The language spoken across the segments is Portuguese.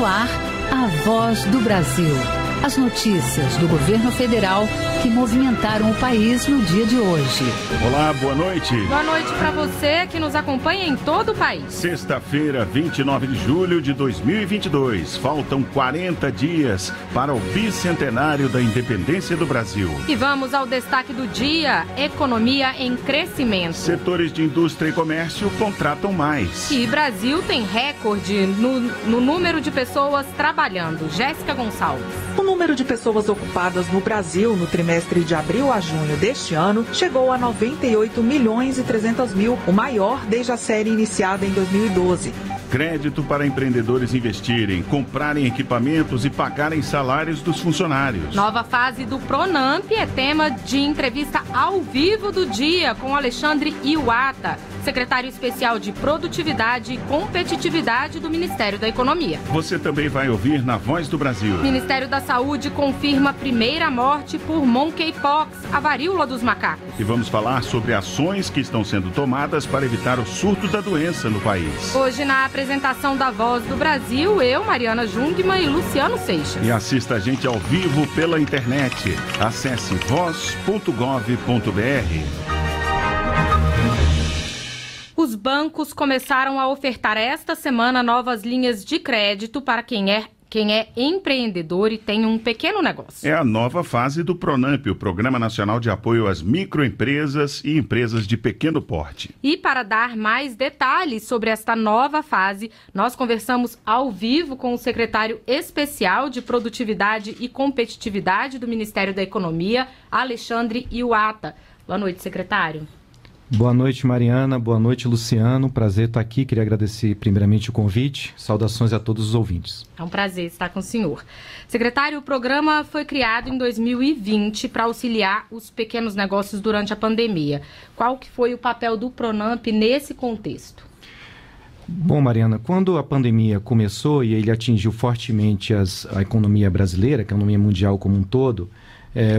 no ar, a Voz do Brasil. As notícias do governo federal que movimentaram o país no dia de hoje. Olá, boa noite. Boa noite para você que nos acompanha em todo o país. Sexta-feira, 29 de julho de 2022. Faltam 40 dias para o bicentenário da independência do Brasil. E vamos ao destaque do dia: economia em crescimento. Setores de indústria e comércio contratam mais. E Brasil tem recorde no número de pessoas trabalhando. Jéssica Gonçalves. O número de pessoas ocupadas no Brasil no trimestre de abril a junho deste ano chegou a 98 milhões e 300 mil, o maior desde a série iniciada em 2012. Crédito para empreendedores investirem, comprarem equipamentos e pagarem salários dos funcionários. Nova fase do Pronamp é tema de entrevista ao vivo do dia com Alexandre Iwata, secretário especial de Produtividade e Competitividade do Ministério da Economia. Você também vai ouvir na Voz do Brasil. Ministério da Saúde confirma a primeira morte por monkeypox, a varíola dos macacos. E vamos falar sobre ações que estão sendo tomadas para evitar o surto da doença no país. Hoje, na apresentação da Voz do Brasil, eu, Mariana Jungmann e Luciano Seixas. E assista a gente ao vivo pela internet. Acesse voz.gov.br. Os bancos começaram a ofertar esta semana novas linhas de crédito para quem é empreendedor e tem um pequeno negócio. É a nova fase do Pronamp, o Programa Nacional de Apoio às Microempresas e Empresas de Pequeno Porte. E para dar mais detalhes sobre esta nova fase, nós conversamos ao vivo com o secretário especial de Produtividade e Competitividade do Ministério da Economia, Alexandre Iwata. Boa noite, secretário. Boa noite, Mariana. Boa noite, Luciano. Prazer estar aqui. Queria agradecer primeiramente o convite. Saudações a todos os ouvintes. É um prazer estar com o senhor. Secretário, o programa foi criado em 2020 para auxiliar os pequenos negócios durante a pandemia. Qual que foi o papel do Pronamp nesse contexto? Bom, Mariana, quando a pandemia começou e ele atingiu fortemente a economia brasileira, a economia mundial como um todo,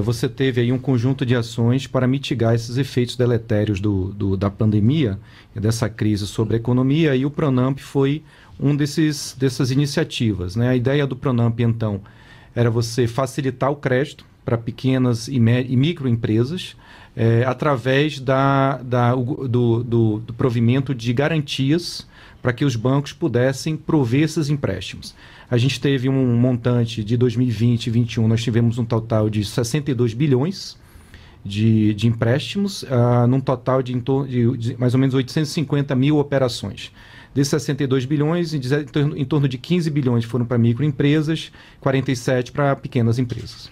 você teve aí um conjunto de ações para mitigar esses efeitos deletérios da pandemia e dessa crise sobre a economia, e o Pronamp foi dessas iniciativas, né? A ideia do Pronamp, então, era você facilitar o crédito para pequenas e microempresas através do provimento de garantias para que os bancos pudessem prover esses empréstimos. A gente teve um montante de 2020 e 2021, nós tivemos um total de 62 bilhões de empréstimos, num total de mais ou menos 850 mil operações. Desses 62 bilhões, em torno de 15 bilhões foram para microempresas, 47 para pequenas empresas.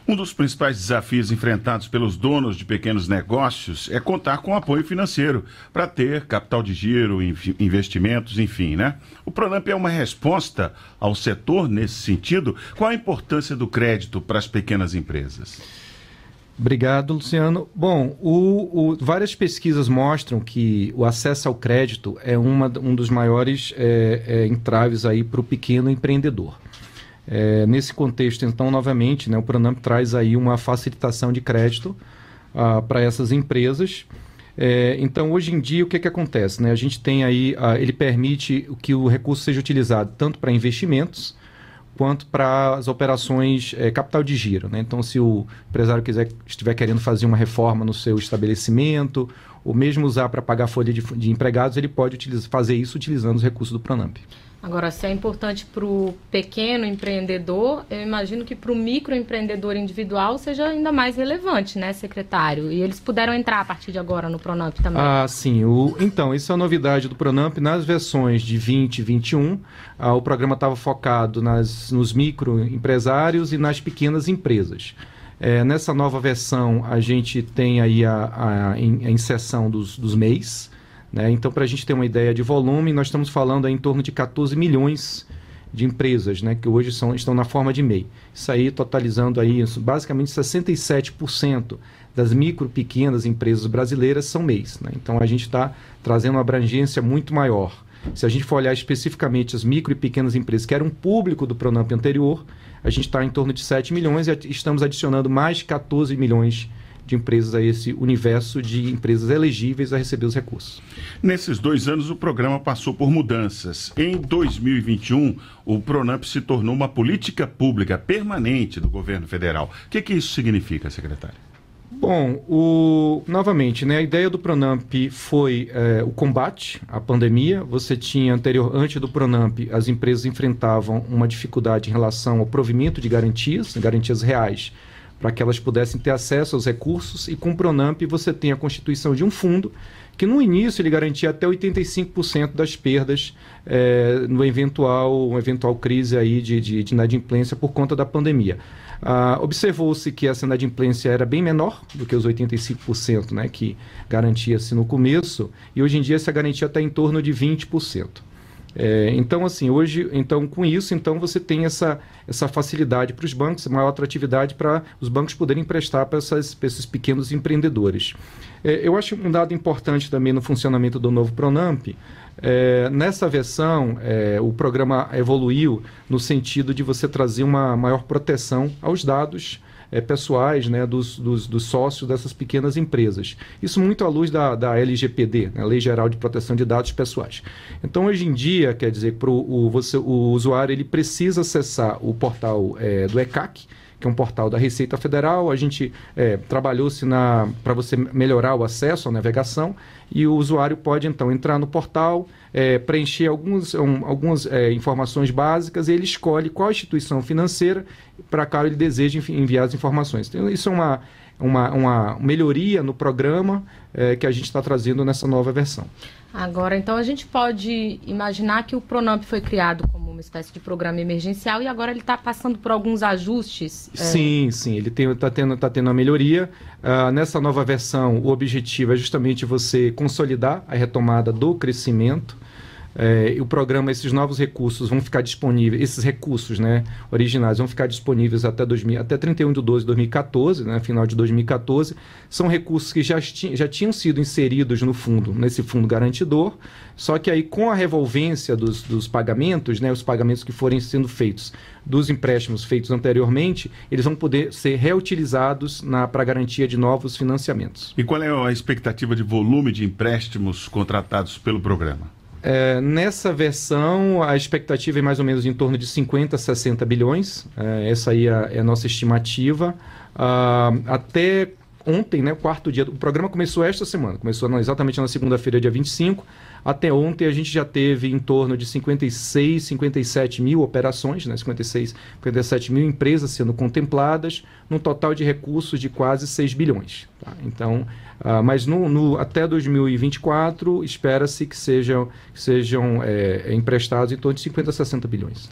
Um dos principais desafios enfrentados pelos donos de pequenos negócios é contar com apoio financeiro para ter capital de giro, investimentos, enfim, né? O Pronamp é uma resposta ao setor nesse sentido. Qual a importância do crédito para as pequenas empresas? Obrigado, Luciano. Bom, várias pesquisas mostram que o acesso ao crédito é um dos maiores entraves aí para o pequeno empreendedor. Nesse contexto, então, novamente, né, o Pronamp traz aí uma facilitação de crédito para essas empresas. Então, hoje em dia, o que acontece? Né? A gente tem aí, ele permite que o recurso seja utilizado tanto para investimentos quanto para as operações capital de giro, né? Então, se o empresário estiver querendo fazer uma reforma no seu estabelecimento, ou mesmo usar para pagar folha de empregados, ele pode fazer isso utilizando os recursos do Pronamp. Agora, se é importante para o pequeno empreendedor, eu imagino que para o microempreendedor individual seja ainda mais relevante, né, secretário? E eles puderam entrar a partir de agora no Pronamp também. Sim. Então, isso é a novidade do Pronamp. Nas versões de 20 e 21, o programa estava focado nos microempresários e nas pequenas empresas. Nessa nova versão, a gente tem aí a inserção dos MEIs, né? Então, para a gente ter uma ideia de volume, nós estamos falando aí em torno de 14 milhões de empresas, né, que hoje estão na forma de MEI. Isso aí totalizando aí, basicamente 67% das micro, pequenas empresas brasileiras são MEIs, né? Então, a gente está trazendo uma abrangência muito maior. Se a gente for olhar especificamente as micro e pequenas empresas, que era um público do Pronamp anterior, a gente está em torno de 7 milhões e estamos adicionando mais 14 milhões de empresas, a esse universo de empresas elegíveis a receber os recursos. Nesses 2 anos, o programa passou por mudanças. Em 2021, o Pronamp se tornou uma política pública permanente do governo federal. O que isso significa, secretário? Bom, novamente, né, a ideia do Pronamp foi o combate à pandemia. Você tinha antes do Pronamp, as empresas enfrentavam uma dificuldade em relação ao provimento de garantias reais, para que elas pudessem ter acesso aos recursos, e com o Pronamp você tem a constituição de um fundo que no início ele garantia até 85% das perdas no eventual crise aí de inadimplência por conta da pandemia. Observou-se que essa inadimplência era bem menor do que os 85%, né, que garantia-se no começo, e hoje em dia essa garantia está em torno de 20%. Então, assim, com isso, você tem essa facilidade para os bancos, maior atratividade para os bancos poderem emprestar para esses pequenos empreendedores. Eu acho um dado importante também no funcionamento do novo Pronamp. Nessa versão, o programa evoluiu no sentido de você trazer uma maior proteção aos dados pessoais, né, dos sócios dessas pequenas empresas. Isso muito à luz da LGPD, né, Lei Geral de Proteção de Dados Pessoais. Então, hoje em dia, quer dizer, o usuário ele precisa acessar o portal do ECAC, que é um portal da Receita Federal. A gente trabalhou-se para você melhorar o acesso à navegação, e o usuário pode, então, entrar no portal, preencher algumas informações básicas, e ele escolhe qual instituição financeira para qual ele deseja enviar as informações. Então, isso é uma melhoria no programa que a gente está trazendo nessa nova versão. Agora, então, a gente pode imaginar que o Pronamp foi criado como uma espécie de programa emergencial e agora ele está passando por alguns ajustes? Sim, ele está tendo uma melhoria. Nessa nova versão, o objetivo é justamente você consolidar a retomada do crescimento. O programa, esses novos recursos vão ficar disponíveis, esses recursos, né, originais vão ficar disponíveis até 31 de 12 de 2014, né, final de 2014. São recursos que já tinham sido inseridos nesse fundo garantidor, só que aí com a revolvência dos pagamentos, né, os pagamentos que forem sendo feitos dos empréstimos feitos anteriormente, eles vão poder ser reutilizados para garantia de novos financiamentos. E qual é a expectativa de volume de empréstimos contratados pelo programa? Nessa versão, a expectativa é mais ou menos em torno de 50 a 60 bilhões. Essa aí é a nossa estimativa. Até ontem, né, o quarto dia, o programa começou esta semana, começou exatamente na segunda-feira, dia 25. Até ontem a gente já teve em torno de 56, 57 mil operações, né, 56, 57 mil empresas sendo contempladas, num total de recursos de quase 6 bilhões. Tá? Então, mas até 2024, espera-se que sejam emprestados em torno de 50 a 60 bilhões.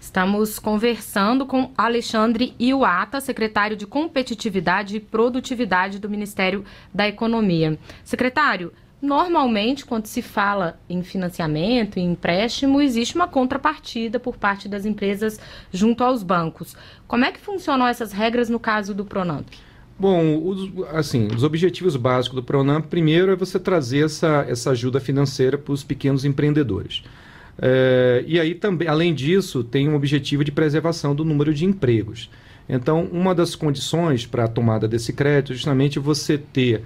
Estamos conversando com Alexandre Iuata, secretário de Competitividade e Produtividade do Ministério da Economia. Secretário, normalmente, quando se fala em financiamento, em empréstimo, existe uma contrapartida por parte das empresas junto aos bancos. Como é que funcionam essas regras no caso do Pronamp? Bom, os objetivos básicos do Pronamp, primeiro, é você trazer essa ajuda financeira para os pequenos empreendedores. E aí, também, além disso, tem um objetivo de preservação do número de empregos. Então, uma das condições para a tomada desse crédito é justamente você ter,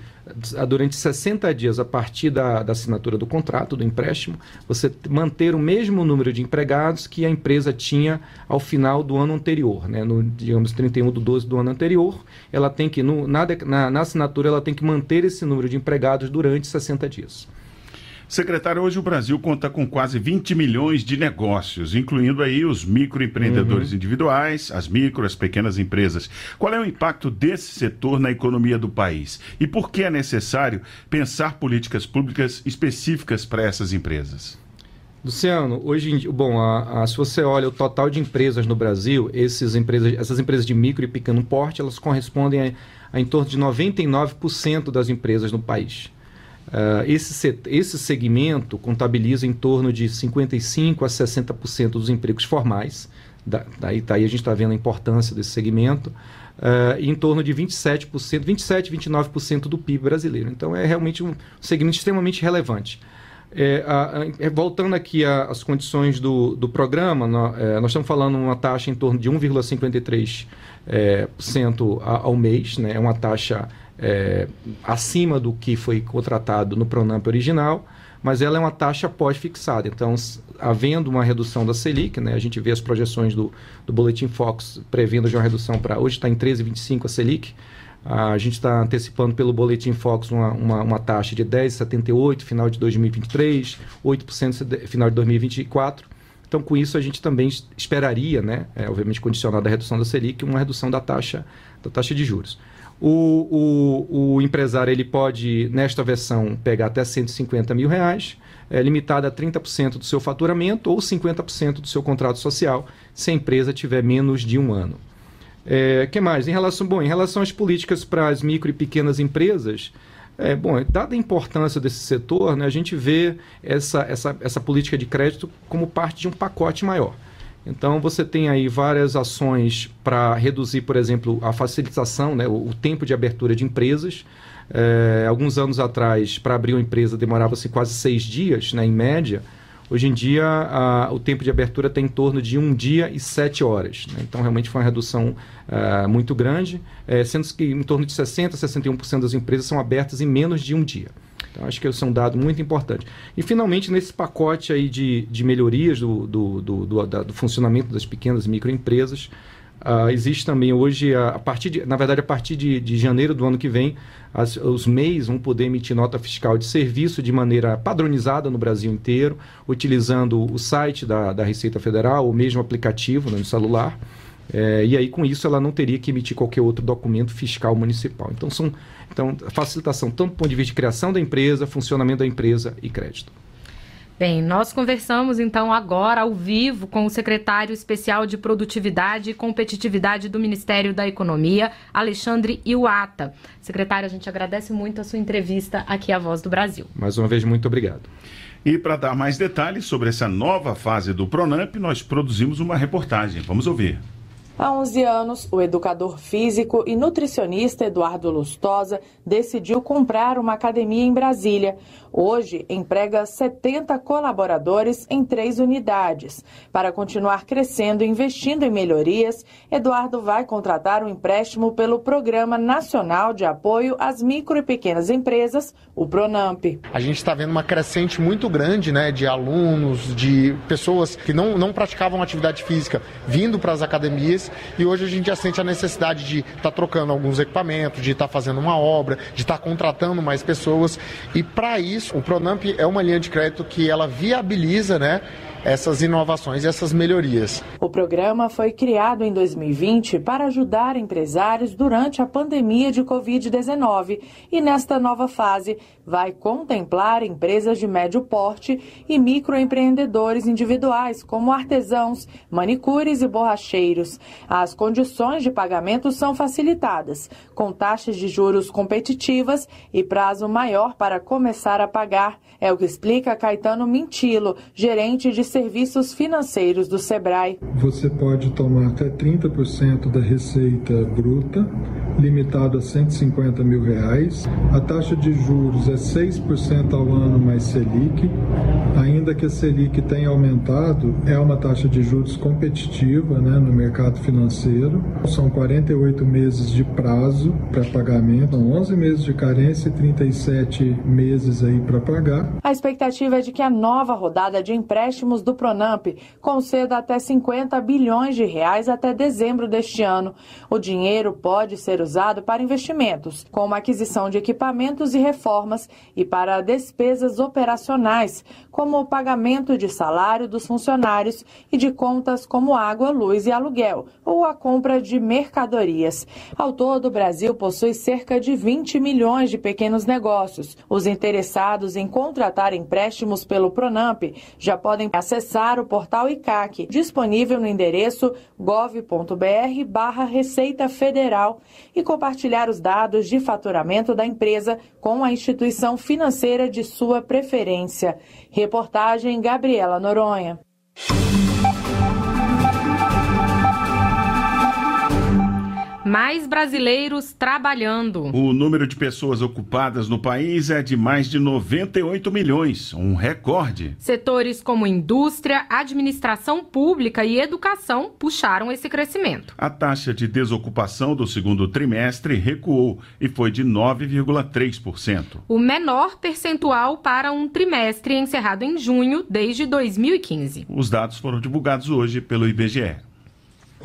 durante 60 dias, a partir da assinatura do contrato, do empréstimo, você manter o mesmo número de empregados que a empresa tinha ao final do ano anterior, né? No, digamos, 31 de 12 do ano anterior, ela tem que, na assinatura, ela tem que manter esse número de empregados durante 60 dias. Secretário, hoje o Brasil conta com quase 20 milhões de negócios, incluindo aí os microempreendedores individuais, as pequenas empresas. Qual é o impacto desse setor na economia do país? E por que é necessário pensar políticas públicas específicas para essas empresas? Luciano, hoje em dia, se você olha o total de empresas no Brasil, essas empresas de micro e pequeno porte, elas correspondem a em torno de 99% das empresas no país. Esse segmento contabiliza em torno de 55% a 60% dos empregos formais. Daí a gente está vendo a importância desse segmento. E em torno de 27%, 29% do PIB brasileiro. Então, é realmente um segmento extremamente relevante. Voltando aqui às condições do programa, nós estamos falando uma taxa em torno de 1,53% ao mês, né? É uma taxa acima do que foi contratado no Pronampe original, mas ela é uma taxa pós-fixada. Então, havendo uma redução da Selic, né, a gente vê as projeções do Boletim Focus prevendo já uma redução para... Hoje está em 13,25 a Selic. A gente está antecipando pelo Boletim Focus uma taxa de 10,78 final de 2023, 8% final de 2024. Então, com isso, a gente também esperaria, né, obviamente condicionado à redução da Selic, uma redução da taxa de juros. O empresário ele pode, nesta versão, pegar até R$150 mil, limitado a 30% do seu faturamento ou 50% do seu contrato social, se a empresa tiver menos de um ano. Que mais? Em relação às políticas para as micro e pequenas empresas, dada a importância desse setor, né, a gente vê essa política de crédito como parte de um pacote maior. Então, você tem aí várias ações para reduzir, por exemplo, a facilitação, né, o tempo de abertura de empresas. Alguns anos atrás, para abrir uma empresa, demorava-se quase 6 dias, né, em média. Hoje em dia, o tempo de abertura tem em torno de 1 dia e 7 horas. Né? Então, realmente foi uma redução muito grande, sendo que em torno de 60% a 61% das empresas são abertas em menos de 1 dia. Então, acho que esse é um dado muito importante. E, finalmente, nesse pacote aí de melhorias do funcionamento das pequenas e microempresas, existe também hoje, a partir de janeiro do ano que vem, os MEIs vão poder emitir nota fiscal de serviço de maneira padronizada no Brasil inteiro, utilizando o site da Receita Federal, ou mesmo aplicativo, né, no celular. E aí, com isso, ela não teria que emitir qualquer outro documento fiscal municipal. Então, facilitação tanto do ponto de vista de criação da empresa, funcionamento da empresa e crédito. Bem, nós conversamos então agora ao vivo com o secretário especial de Produtividade e Competitividade do Ministério da Economia, Alexandre Iwata. Secretário, a gente agradece muito a sua entrevista aqui à Voz do Brasil. Mais uma vez, muito obrigado. E para dar mais detalhes sobre essa nova fase do Pronampe, nós produzimos uma reportagem. Vamos ouvir. Há 11 anos, o educador físico e nutricionista Eduardo Lustosa decidiu comprar uma academia em Brasília. Hoje, emprega 70 colaboradores em 3 unidades. Para continuar crescendo e investindo em melhorias, Eduardo vai contratar um empréstimo pelo Programa Nacional de Apoio às Micro e Pequenas Empresas, o Pronampe. A gente está vendo uma crescente muito grande, né, de alunos, de pessoas que não praticavam atividade física vindo para as academias. E hoje a gente já sente a necessidade de estar trocando alguns equipamentos, de estar fazendo uma obra, de estar contratando mais pessoas. E para isso, o Pronampe é uma linha de crédito que ela viabiliza, né, essas inovações e essas melhorias. O programa foi criado em 2020 para ajudar empresários durante a pandemia de Covid-19 e nesta nova fase vai contemplar empresas de médio porte e microempreendedores individuais, como artesãos, manicures e borracheiros. As condições de pagamento são facilitadas, com taxas de juros competitivas e prazo maior para começar a pagar. É o que explica Caetano Mintilo, gerente de serviços financeiros do Sebrae. Você pode tomar até 30% da receita bruta, limitado a R$150 mil. A taxa de juros é 6% ao ano mais Selic. Ainda que a Selic tenha aumentado, é uma taxa de juros competitiva, né, no mercado financeiro. São 48 meses de prazo para pagamento, são 11 meses de carência e 37 meses aí para pagar. A expectativa é de que a nova rodada de empréstimos do Pronampe conceda até R$50 bilhões até dezembro deste ano. O dinheiro pode ser usado para investimentos, como aquisição de equipamentos e reformas, e para despesas operacionais, como o pagamento de salário dos funcionários e de contas como água, luz e aluguel, ou a compra de mercadorias. Ao todo, o Brasil possui cerca de 20 milhões de pequenos negócios. Os interessados em contratar empréstimos pelo Pronampe já podem acessar o portal ICAC, disponível no endereço gov.br/Receita Federal, e compartilhar os dados de faturamento da empresa com a instituição financeira de sua preferência. Reportagem Gabriela Noronha. mais brasileiros trabalhando. O número de pessoas ocupadas no país é de mais de 98 milhões, um recorde. Setores como indústria, administração pública e educação puxaram esse crescimento. A taxa de desocupação do segundo trimestre recuou e foi de 9,3%. O menor percentual para um trimestre encerrado em junho desde 2015. Os dados foram divulgados hoje pelo IBGE.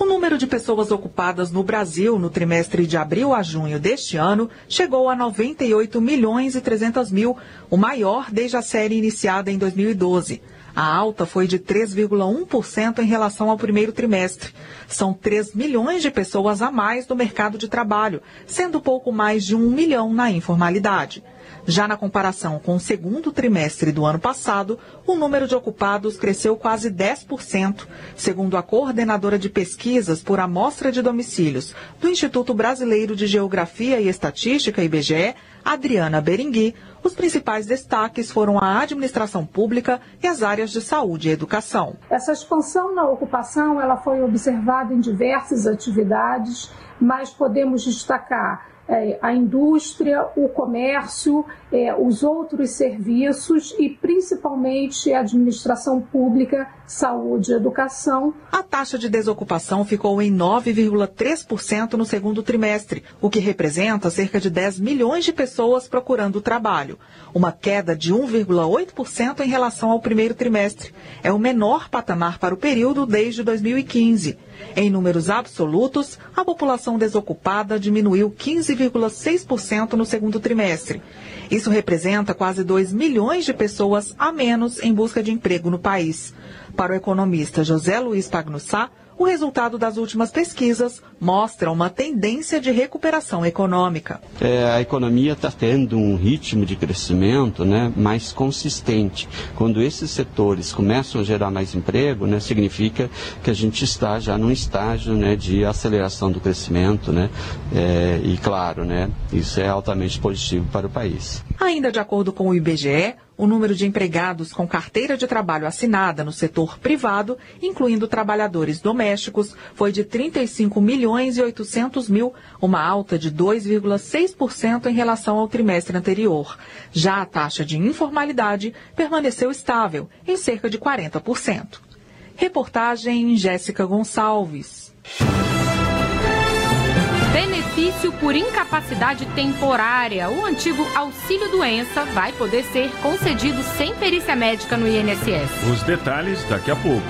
O número de pessoas ocupadas no Brasil no trimestre de abril a junho deste ano chegou a 98 milhões e 300 mil, o maior desde a série iniciada em 2012. A alta foi de 3,1% em relação ao primeiro trimestre. São 3 milhões de pessoas a mais no mercado de trabalho, sendo pouco mais de 1 milhão na informalidade. Já na comparação com o segundo trimestre do ano passado, o número de ocupados cresceu quase 10%, segundo a coordenadora de pesquisas por amostra de domicílios do Instituto Brasileiro de Geografia e Estatística, IBGE, Adriana Berengui. Os principais destaques foram a administração pública e as áreas de saúde e educação. Essa expansão na ocupação ela foi observada em diversas atividades, mas podemos destacar a indústria, o comércio, os outros serviços e principalmente a administração pública, saúde e educação. A taxa de desocupação ficou em 9,3% no segundo trimestre, o que representa cerca de 10 milhões de pessoas procurando trabalho. Uma queda de 1,8% em relação ao primeiro trimestre. É o menor patamar para o período desde 2015. Em números absolutos, a população desocupada diminuiu 15,6% no segundo trimestre. Isso representa quase 2 milhões de pessoas a menos em busca de emprego no país. Para o economista José Luiz Pagnussá, o resultado das últimas pesquisas mostra uma tendência de recuperação econômica. A economia está tendo um ritmo de crescimento, mais consistente. Quando esses setores começam a gerar mais emprego, significa que a gente está já num estágio de aceleração do crescimento, e claro, isso é altamente positivo para o país. Ainda de acordo com o IBGE, o número de empregados com carteira de trabalho assinada no setor privado, incluindo trabalhadores domésticos, foi de 35 milhões e 800 mil, uma alta de 2,6% em relação ao trimestre anterior. Já a taxa de informalidade permaneceu estável, em cerca de 40%. Reportagem Jéssica Gonçalves. Benefício por incapacidade temporária. O antigo auxílio-doença vai poder ser concedido sem perícia médica no INSS. Os detalhes daqui a pouco.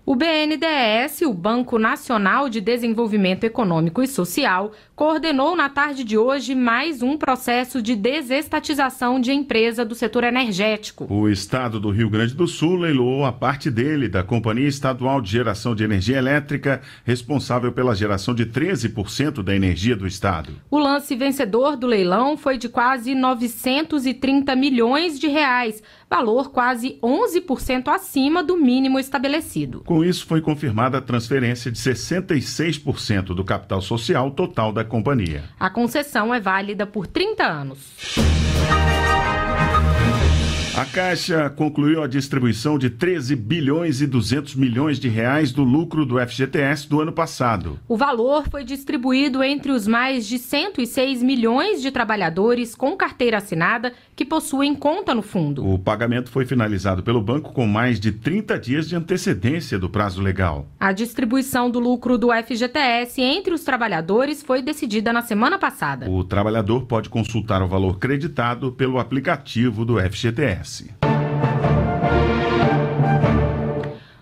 O BNDES, o Banco Nacional de Desenvolvimento Econômico e Social, coordenou na tarde de hoje mais um processo de desestatização de empresa do setor energético. O estado do Rio Grande do Sul leiloou a parte dele da Companhia Estadual de Geração de Energia Elétrica, responsável pela geração de 13% da energia do estado. O lance vencedor do leilão foi de quase 930 milhões de reais, valor quase 11% acima do mínimo estabelecido. Com isso, foi confirmada a transferência de 66% do capital social total da companhia. A concessão é válida por 30 anos. A Caixa concluiu a distribuição de 13 bilhões e 200 milhões de reais do lucro do FGTS do ano passado. O valor foi distribuído entre os mais de 106 milhões de trabalhadores com carteira assinada que possuem conta no fundo. O pagamento foi finalizado pelo banco com mais de 30 dias de antecedência do prazo legal. A distribuição do lucro do FGTS entre os trabalhadores foi decidida na semana passada. O trabalhador pode consultar o valor creditado pelo aplicativo do FGTS.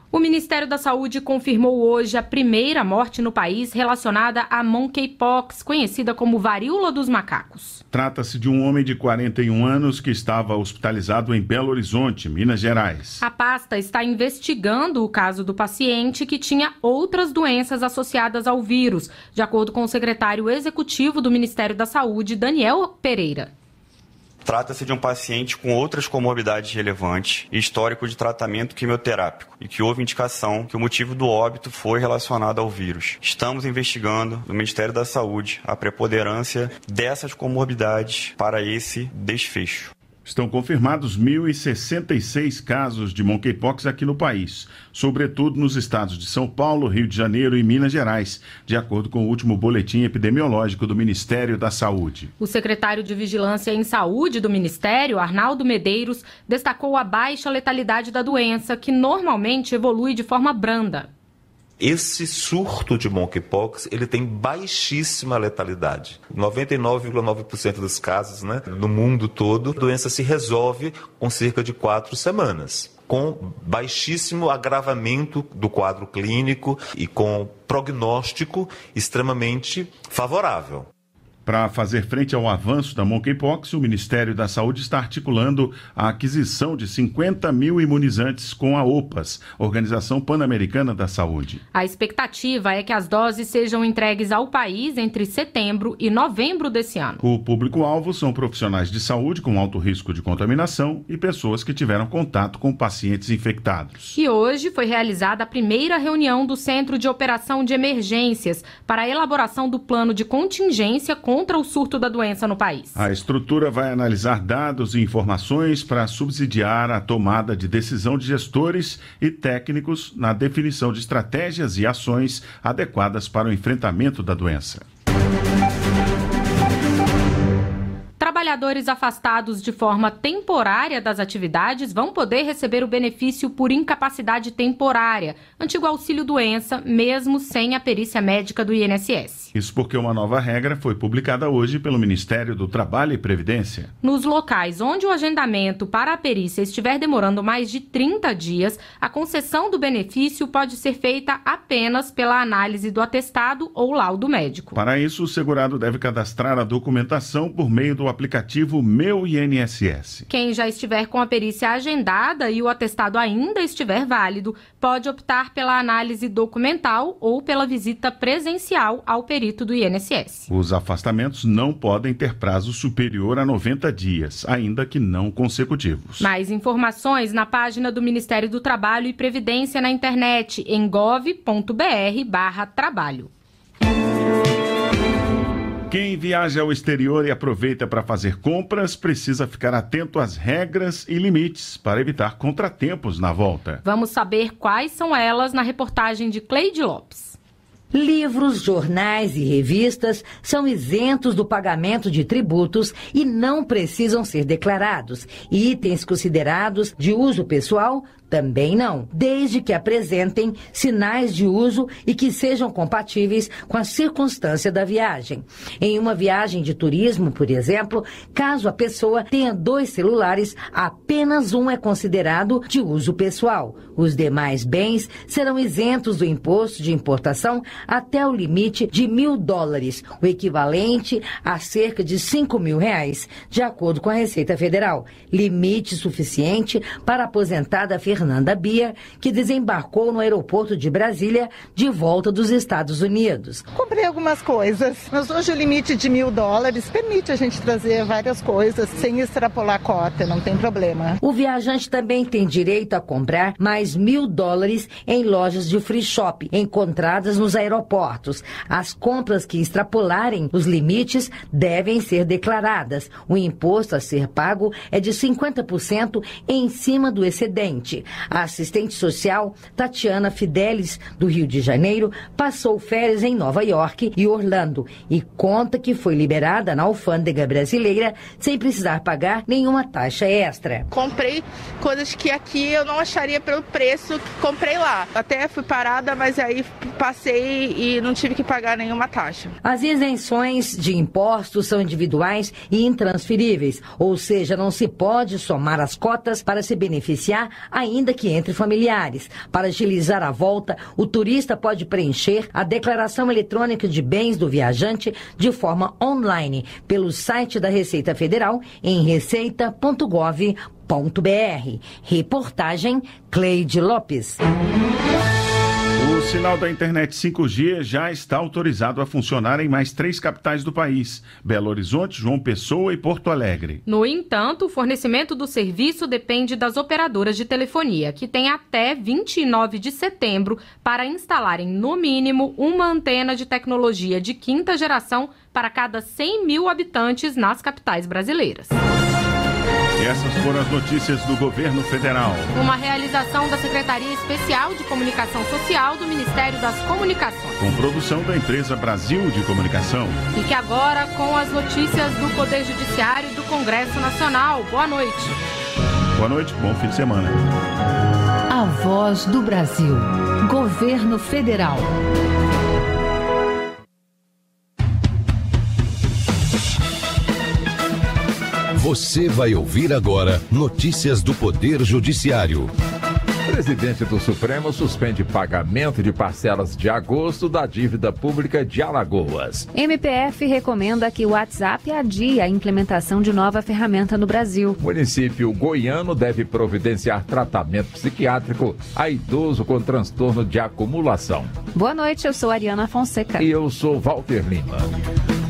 O Ministério da Saúde confirmou hoje a primeira morte no país relacionada a monkeypox, conhecida como varíola dos macacos. Trata-se de um homem de 41 anos que estava hospitalizado em Belo Horizonte, Minas Gerais. A pasta está investigando o caso do paciente que tinha outras doenças associadas ao vírus, de acordo com o secretário executivo do Ministério da Saúde, Daniel Pereira. Trata-se de um paciente com outras comorbidades relevantes e histórico de tratamento quimioterápico e que houve indicação que o motivo do óbito foi relacionado ao vírus. Estamos investigando no Ministério da Saúde a preponderância dessas comorbidades para esse desfecho. Estão confirmados 1.066 casos de monkeypox aqui no país, sobretudo nos estados de São Paulo, Rio de Janeiro e Minas Gerais, de acordo com o último boletim epidemiológico do Ministério da Saúde. O secretário de Vigilância em Saúde do Ministério, Arnaldo Medeiros, destacou a baixa letalidade da doença, que normalmente evolui de forma branda. Esse surto de monkeypox, ele tem baixíssima letalidade. 99,9% dos casos, no mundo todo, a doença se resolve com cerca de 4 semanas, com baixíssimo agravamento do quadro clínico e com prognóstico extremamente favorável. Para fazer frente ao avanço da monkeypox, o Ministério da Saúde está articulando a aquisição de 50 mil imunizantes com a OPAS, Organização Pan-Americana da Saúde. A expectativa é que as doses sejam entregues ao país entre setembro e novembro desse ano. O público-alvo são profissionais de saúde com alto risco de contaminação e pessoas que tiveram contato com pacientes infectados. E hoje foi realizada a primeira reunião do Centro de Operação de Emergências para a elaboração do plano de contingência contra o surto da doença no país. A estrutura vai analisar dados e informações para subsidiar a tomada de decisão de gestores e técnicos na definição de estratégias e ações adequadas para o enfrentamento da doença. Trabalhadores afastados de forma temporária das atividades vão poder receber o benefício por incapacidade temporária, antigo auxílio-doença, mesmo sem a perícia médica do INSS. Isso porque uma nova regra foi publicada hoje pelo Ministério do Trabalho e Previdência. Nos locais onde o agendamento para a perícia estiver demorando mais de 30 dias, a concessão do benefício pode ser feita apenas pela análise do atestado ou laudo médico. Para isso, o segurado deve cadastrar a documentação por meio do aplicativo Meu INSS. Quem já estiver com a perícia agendada e o atestado ainda estiver válido, pode optar pela análise documental ou pela visita presencial ao perito do INSS. Os afastamentos não podem ter prazo superior a 90 dias, ainda que não consecutivos. Mais informações na página do Ministério do Trabalho e Previdência na internet, em gov.br/trabalho. Quem viaja ao exterior e aproveita para fazer compras precisa ficar atento às regras e limites para evitar contratempos na volta. Vamos saber quais são elas na reportagem de Cleide Lopes. Livros, jornais e revistas são isentos do pagamento de tributos e não precisam ser declarados. Itens considerados de uso pessoal também não, desde que apresentem sinais de uso e que sejam compatíveis com a circunstância da viagem. Em uma viagem de turismo, por exemplo, caso a pessoa tenha 2 celulares, apenas um é considerado de uso pessoal. Os demais bens serão isentos do imposto de importação até o limite de $1.000, o equivalente a cerca de R$5.000, de acordo com a Receita Federal. Limite suficiente para a aposentada Fernanda Bia, que desembarcou no aeroporto de Brasília de volta dos Estados Unidos. Comprei algumas coisas, mas hoje o limite de $1.000 permite a gente trazer várias coisas sem extrapolar a cota, não tem problema. O viajante também tem direito a comprar mais $1.000 em lojas de free shop encontradas nos aeroportos. As compras que extrapolarem os limites devem ser declaradas. O imposto a ser pago é de 50% em cima do excedente. A assistente social Tatiana Fidelis, do Rio de Janeiro, passou férias em Nova York e Orlando e conta que foi liberada na alfândega brasileira sem precisar pagar nenhuma taxa extra. Comprei coisas que aqui eu não acharia pelo preço que comprei lá. Até fui parada, mas aí passei e não tive que pagar nenhuma taxa. As isenções de impostos são individuais e intransferíveis, ou seja, não se pode somar as cotas para se beneficiar, ainda que entre familiares. Para agilizar a volta, o turista pode preencher a declaração eletrônica de bens do viajante de forma online pelo site da Receita Federal em receita.gov.br. Reportagem Cleide Lopes. O sinal da internet 5G já está autorizado a funcionar em mais 3 capitais do país: Belo Horizonte, João Pessoa e Porto Alegre. No entanto, o fornecimento do serviço depende das operadoras de telefonia, que têm até 29 de setembro para instalarem, no mínimo, uma antena de tecnologia de 5ª geração para cada 100 mil habitantes nas capitais brasileiras. Essas foram as notícias do Governo Federal. Uma realização da Secretaria Especial de Comunicação Social do Ministério das Comunicações. Com produção da empresa Brasil de Comunicação. Fique agora com as notícias do Poder Judiciário do Congresso Nacional. Boa noite. Boa noite, bom fim de semana. A Voz do Brasil. Governo Federal. Você vai ouvir agora notícias do Poder Judiciário. O presidente do Supremo suspende pagamento de parcelas de agosto da dívida pública de Alagoas. MPF recomenda que o WhatsApp adie a implementação de nova ferramenta no Brasil. O município goiano deve providenciar tratamento psiquiátrico a idoso com transtorno de acumulação. Boa noite, eu sou Ariana Fonseca. E eu sou Walter Lima.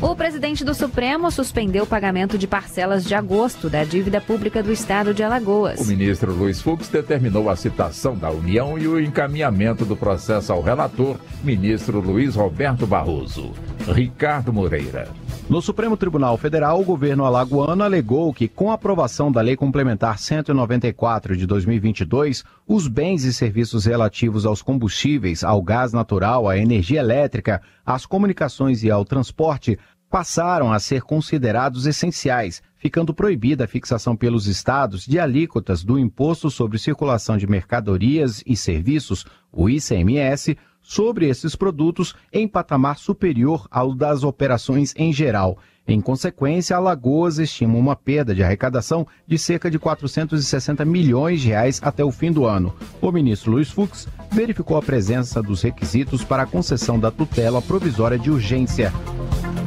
O presidente do Supremo suspendeu o pagamento de parcelas de agosto da dívida pública do estado de Alagoas. O ministro Luiz Fux determinou a citação da União e o encaminhamento do processo ao relator, ministro Luiz Roberto Barroso. Ricardo Moreira. No Supremo Tribunal Federal, o governo alagoano alegou que, com a aprovação da Lei Complementar 194 de 2022, os bens e serviços relativos aos combustíveis, ao gás natural, à energia elétrica, às comunicações e ao transporte passaram a ser considerados essenciais, ficando proibida a fixação pelos estados de alíquotas do Imposto sobre Circulação de Mercadorias e Serviços, o ICMS, sobre esses produtos em patamar superior ao das operações em geral. Em consequência, Alagoas estima uma perda de arrecadação de cerca de 460 milhões de reais até o fim do ano. O ministro Luiz Fux verificou a presença dos requisitos para a concessão da tutela provisória de urgência.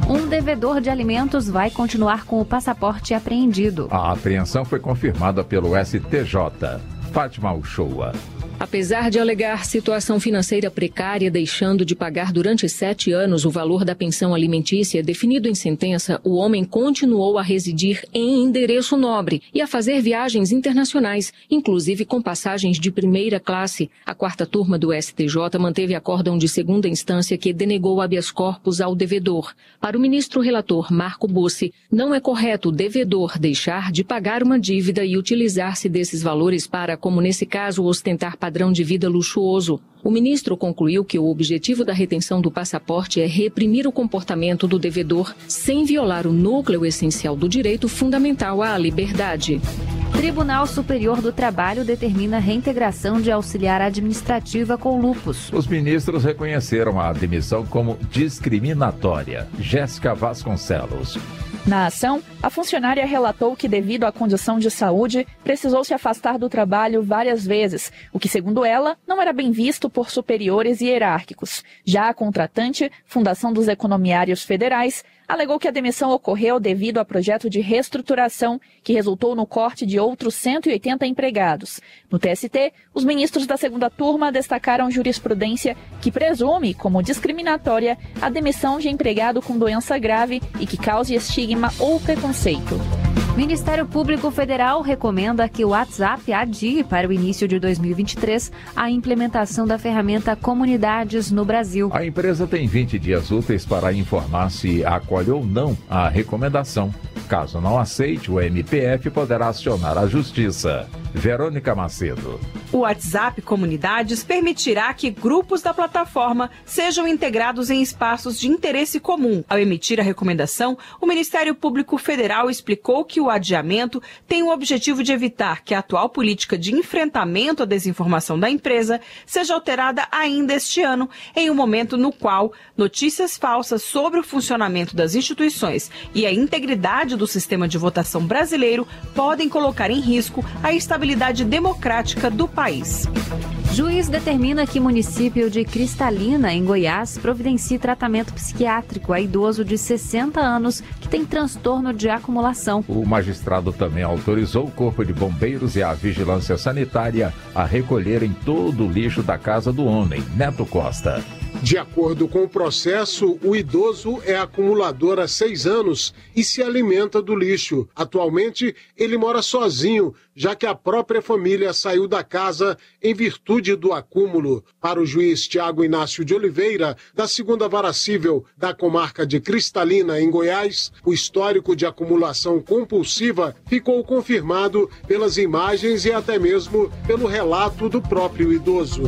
Um devedor de alimentos vai continuar com o passaporte apreendido. A apreensão foi confirmada pelo STJ. Fátima Uchoa. Apesar de alegar situação financeira precária, deixando de pagar durante 7 anos o valor da pensão alimentícia definido em sentença, o homem continuou a residir em endereço nobre e a fazer viagens internacionais, inclusive com passagens de primeira classe. A 4ª turma do STJ manteve acórdão de segunda instância que denegou habeas corpus ao devedor. Para o ministro relator Marco Bussi, não é correto o devedor deixar de pagar uma dívida e utilizar-se desses valores para, como nesse caso, ostentar padrão de vida luxuoso. O ministro concluiu que o objetivo da retenção do passaporte é reprimir o comportamento do devedor sem violar o núcleo essencial do direito fundamental à liberdade. Tribunal Superior do Trabalho determina a reintegração de auxiliar administrativa com lupus. Os ministros reconheceram a demissão como discriminatória. Jéssica Vasconcelos. Na ação, a funcionária relatou que, devido à condição de saúde, precisou se afastar do trabalho várias vezes, o que, segundo ela, não era bem visto por superiores e hierárquicos. Já a contratante, Fundação dos Economiários Federais, alegou que a demissão ocorreu devido a projeto de reestruturação que resultou no corte de outros 180 empregados. No TST, os ministros da 2ª turma destacaram jurisprudência que presume como discriminatória a demissão de empregado com doença grave e que cause estigma ou preconceito. Ministério Público Federal recomenda que o WhatsApp adie para o início de 2023 a implementação da ferramenta Comunidades no Brasil. A empresa tem 20 dias úteis para informar se acolhe ou não a recomendação. Caso não aceite, o MPF poderá acionar a Justiça. Verônica Macedo. O WhatsApp Comunidades permitirá que grupos da plataforma sejam integrados em espaços de interesse comum. Ao emitir a recomendação, o Ministério Público Federal explicou que o adiamento tem o objetivo de evitar que a atual política de enfrentamento à desinformação da empresa seja alterada ainda este ano, em um momento no qual notícias falsas sobre o funcionamento das instituições e a integridade do sistema de votação brasileiro podem colocar em risco a estabilidade democrática do país. Juiz determina que o município de Cristalina, em Goiás, providencie tratamento psiquiátrico a idoso de 60 anos que tem transtorno de acumulação. O magistrado também autorizou o Corpo de Bombeiros e a Vigilância Sanitária a recolherem todo o lixo da casa do homem, Neto Costa. De acordo com o processo, o idoso é acumulador há 6 anos e se alimenta do lixo. Atualmente, ele mora sozinho, já que a própria família saiu da casa em virtude do acúmulo. Para o juiz Tiago Inácio de Oliveira, da 2ª Vara Cível da comarca de Cristalina, em Goiás, o histórico de acumulação compulsiva ficou confirmado pelas imagens e até mesmo pelo relato do próprio idoso.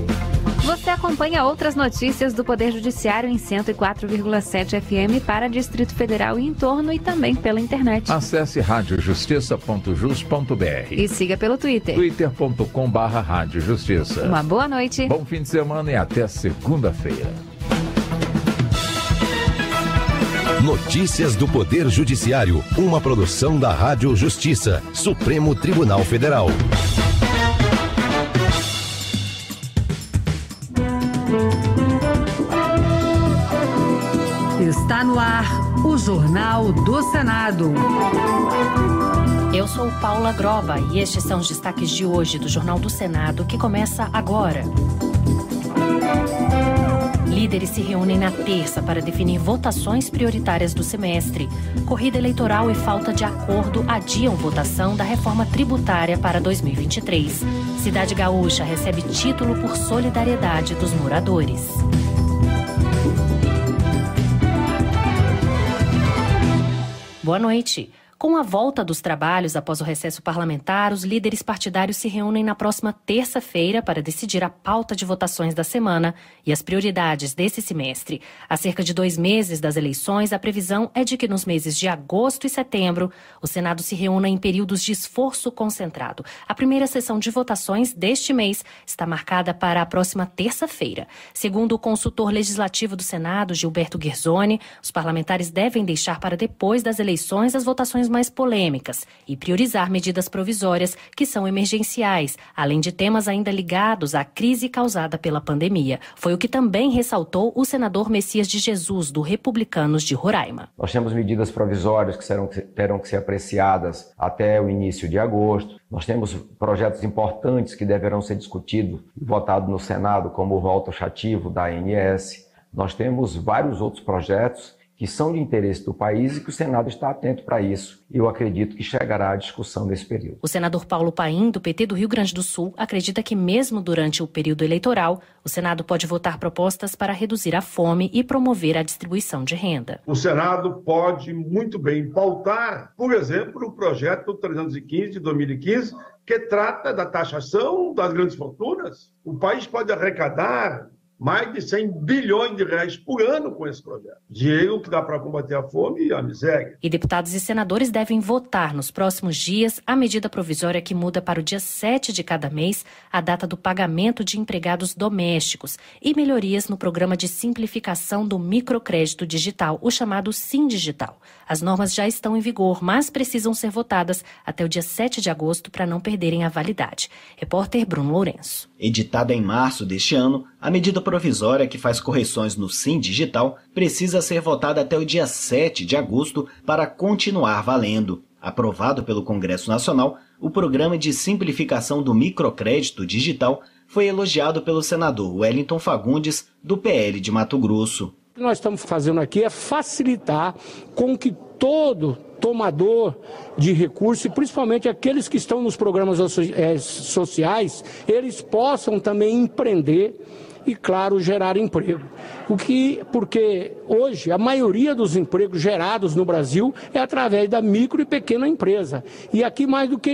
Você acompanha outras notícias do Poder Judiciário em 104,7 FM para Distrito Federal e entorno e também pela internet. Acesse radiojustiça.jus.br e siga pelo Twitter. twitter.com/radiojustiça. Uma boa noite. Bom fim de semana e até segunda-feira. Notícias do Poder Judiciário, uma produção da Rádio Justiça, Supremo Tribunal Federal. Está no ar o Jornal do Senado. Eu sou Paula Groba e estes são os destaques de hoje do Jornal do Senado, que começa agora. Líderes se reúnem na terça para definir votações prioritárias do semestre. Corrida eleitoral e falta de acordo adiam votação da reforma tributária para 2023. Cidade Gaúcha recebe título por solidariedade dos moradores. Boa noite. Com a volta dos trabalhos após o recesso parlamentar, os líderes partidários se reúnem na próxima terça-feira para decidir a pauta de votações da semana e as prioridades desse semestre. Há cerca de 2 meses das eleições, a previsão é de que nos meses de agosto e setembro, o Senado se reúna em períodos de esforço concentrado. A primeira sessão de votações deste mês está marcada para a próxima terça-feira. Segundo o consultor legislativo do Senado, Gilberto Guerzoni, os parlamentares devem deixar para depois das eleições as votações mais polêmicas e priorizar medidas provisórias que são emergenciais, além de temas ainda ligados à crise causada pela pandemia. Foi o que também ressaltou o senador Messias de Jesus, do Republicanos de Roraima. Nós temos medidas provisórias que terão que ser apreciadas até o início de agosto. Nós temos projetos importantes que deverão ser discutidos e votados no Senado, como o rol taxativo da ANS. Nós temos vários outros projetos que são de interesse do país e que o Senado está atento para isso. Eu acredito que chegará à discussão nesse período. O senador Paulo Paim, do PT do Rio Grande do Sul, acredita que mesmo durante o período eleitoral, o Senado pode votar propostas para reduzir a fome e promover a distribuição de renda. O Senado pode muito bem pautar, por exemplo, o projeto 315 de 2015, que trata da taxação das grandes fortunas. O país pode arrecadar mais de 100 bilhões de reais por ano com esse projeto. Dinheiro que dá para combater a fome e a miséria. E deputados e senadores devem votar nos próximos dias a medida provisória que muda para o dia 7 de cada mês a data do pagamento de empregados domésticos e melhorias no programa de simplificação do microcrédito digital, o chamado Sim Digital. As normas já estão em vigor, mas precisam ser votadas até o dia 7 de agosto para não perderem a validade. Repórter Bruno Lourenço. Editada em março deste ano, a medida provisória que faz correções no Sim Digital precisa ser votada até o dia 7 de agosto para continuar valendo. Aprovado pelo Congresso Nacional, o programa de simplificação do microcrédito digital foi elogiado pelo senador Wellington Fagundes, do PL de Mato Grosso. O que nós estamos fazendo aqui é facilitar com que todo tomador de recursos, e principalmente aqueles que estão nos programas sociais, eles possam também empreender e, claro, gerar emprego. Porque hoje a maioria dos empregos gerados no Brasil é através da micro e pequena empresa. E aqui mais do que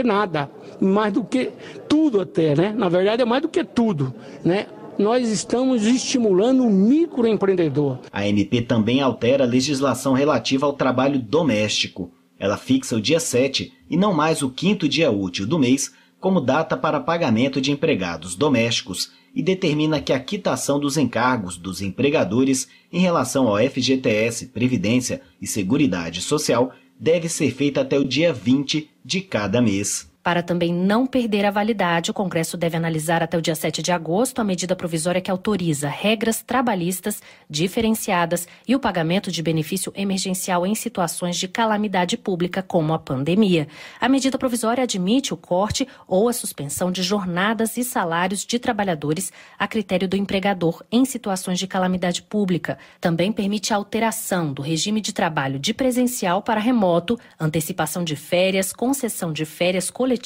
nada, mais do que tudo até, né? Na verdade é mais do que tudo, né? Nós estamos estimulando o microempreendedor. A MP também altera a legislação relativa ao trabalho doméstico. Ela fixa o dia 7 e não mais o 5º dia útil do mês como data para pagamento de empregados domésticos e determina que a quitação dos encargos dos empregadores em relação ao FGTS, Previdência e Seguridade Social deve ser feita até o dia 20 de cada mês. Para também não perder a validade, o Congresso deve analisar até o dia 7 de agosto a medida provisória que autoriza regras trabalhistas diferenciadas e o pagamento de benefício emergencial em situações de calamidade pública, como a pandemia. A medida provisória admite o corte ou a suspensão de jornadas e salários de trabalhadores a critério do empregador em situações de calamidade pública. Também permite a alteração do regime de trabalho de presencial para remoto, antecipação de férias, concessão de férias coletivas,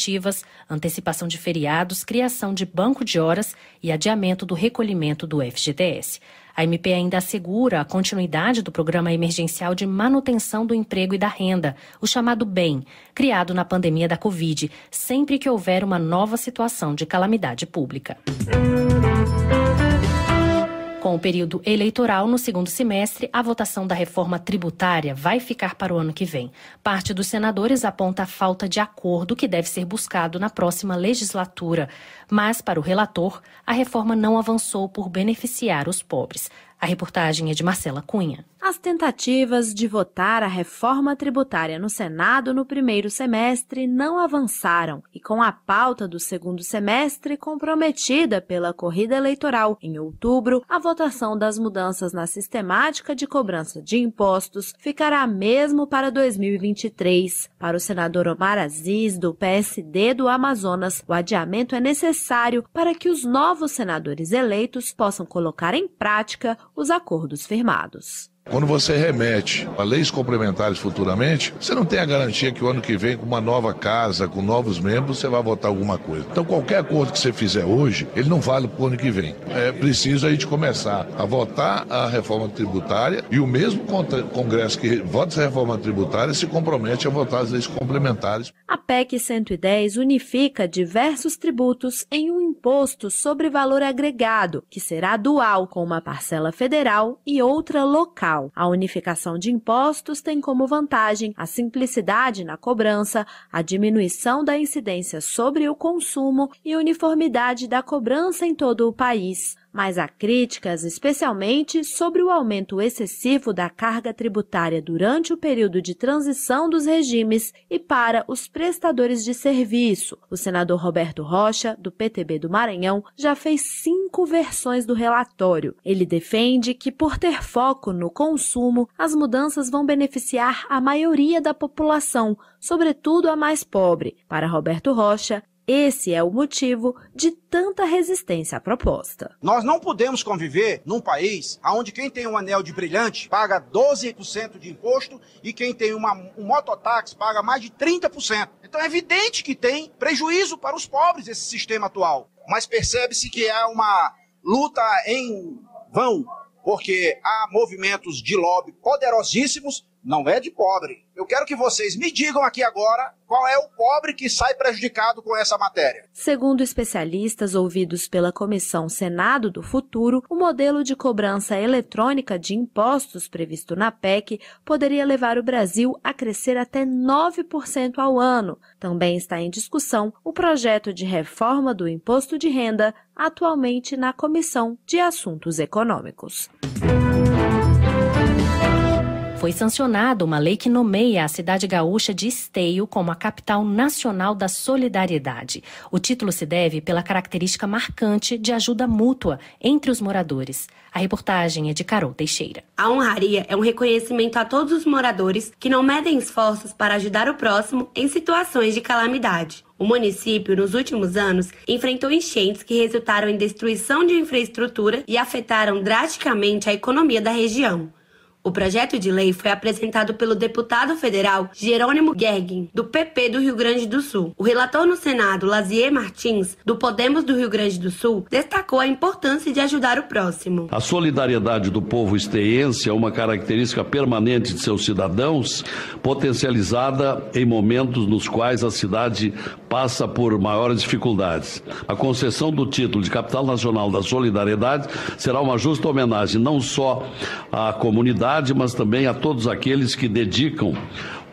antecipação de feriados, criação de banco de horas e adiamento do recolhimento do FGTS. A MP ainda assegura a continuidade do Programa Emergencial de Manutenção do Emprego e da Renda, o chamado BEM, criado na pandemia da Covid, sempre que houver uma nova situação de calamidade pública. Com o período eleitoral no segundo semestre, a votação da reforma tributária vai ficar para o ano que vem. Parte dos senadores aponta a falta de acordo que deve ser buscado na próxima legislatura. Mas, para o relator, a reforma não avançou por beneficiar os pobres. A reportagem é de Marcela Cunha. As tentativas de votar a reforma tributária no Senado no primeiro semestre não avançaram e, com a pauta do segundo semestre comprometida pela corrida eleitoral em outubro, a votação das mudanças na sistemática de cobrança de impostos ficará mesmo para 2023. Para o senador Omar Aziz, do PSD do Amazonas, o adiamento é necessário para que os novos senadores eleitos possam colocar em prática os acordos firmados. Quando você remete a leis complementares futuramente, você não tem a garantia que o ano que vem, com uma nova casa, com novos membros, você vai votar alguma coisa. Então, qualquer acordo que você fizer hoje, ele não vale para o ano que vem. É preciso a gente começar a votar a reforma tributária e o mesmo Congresso que vota essa reforma tributária se compromete a votar as leis complementares. A PEC 110 unifica diversos tributos em um imposto sobre valor agregado, que será dual, com uma parcela federal e outra local. A unificação de impostos tem como vantagem a simplicidade na cobrança, a diminuição da incidência sobre o consumo e uniformidade da cobrança em todo o país. Mas há críticas, especialmente sobre o aumento excessivo da carga tributária durante o período de transição dos regimes e para os prestadores de serviço. O senador Roberto Rocha, do PTB do Maranhão, já fez 5 versões do relatório. Ele defende que, por ter foco no consumo, as mudanças vão beneficiar a maioria da população, sobretudo a mais pobre. Para Roberto Rocha, esse é o motivo de tanta resistência à proposta. Nós não podemos conviver num país onde quem tem um anel de brilhante paga 12% de imposto e quem tem um mototáxi paga mais de 30%. Então é evidente que tem prejuízo para os pobres esse sistema atual. Mas percebe-se que é uma luta em vão, porque há movimentos de lobby poderosíssimos, não é de pobre. Eu quero que vocês me digam aqui agora qual é o pobre que sai prejudicado com essa matéria. Segundo especialistas ouvidos pela Comissão Senado do Futuro, o modelo de cobrança eletrônica de impostos previsto na PEC poderia levar o Brasil a crescer até 9% ao ano. Também está em discussão o projeto de reforma do imposto de renda, atualmente na Comissão de Assuntos Econômicos. Foi sancionada uma lei que nomeia a cidade gaúcha de Esteio como a capital nacional da solidariedade. O título se deve pela característica marcante de ajuda mútua entre os moradores. A reportagem é de Carol Teixeira. A honraria é um reconhecimento a todos os moradores que não medem esforços para ajudar o próximo em situações de calamidade. O município, nos últimos anos, enfrentou enchentes que resultaram em destruição de infraestrutura e afetaram drasticamente a economia da região. O projeto de lei foi apresentado pelo deputado federal Jerônimo Gergen, do PP do Rio Grande do Sul. O relator no Senado, Lazier Martins, do Podemos do Rio Grande do Sul, destacou a importância de ajudar o próximo. A solidariedade do povo esteiense é uma característica permanente de seus cidadãos, potencializada em momentos nos quais a cidade passa por maiores dificuldades. A concessão do título de Capital Nacional da Solidariedade será uma justa homenagem não só à comunidade, mas também a todos aqueles que dedicam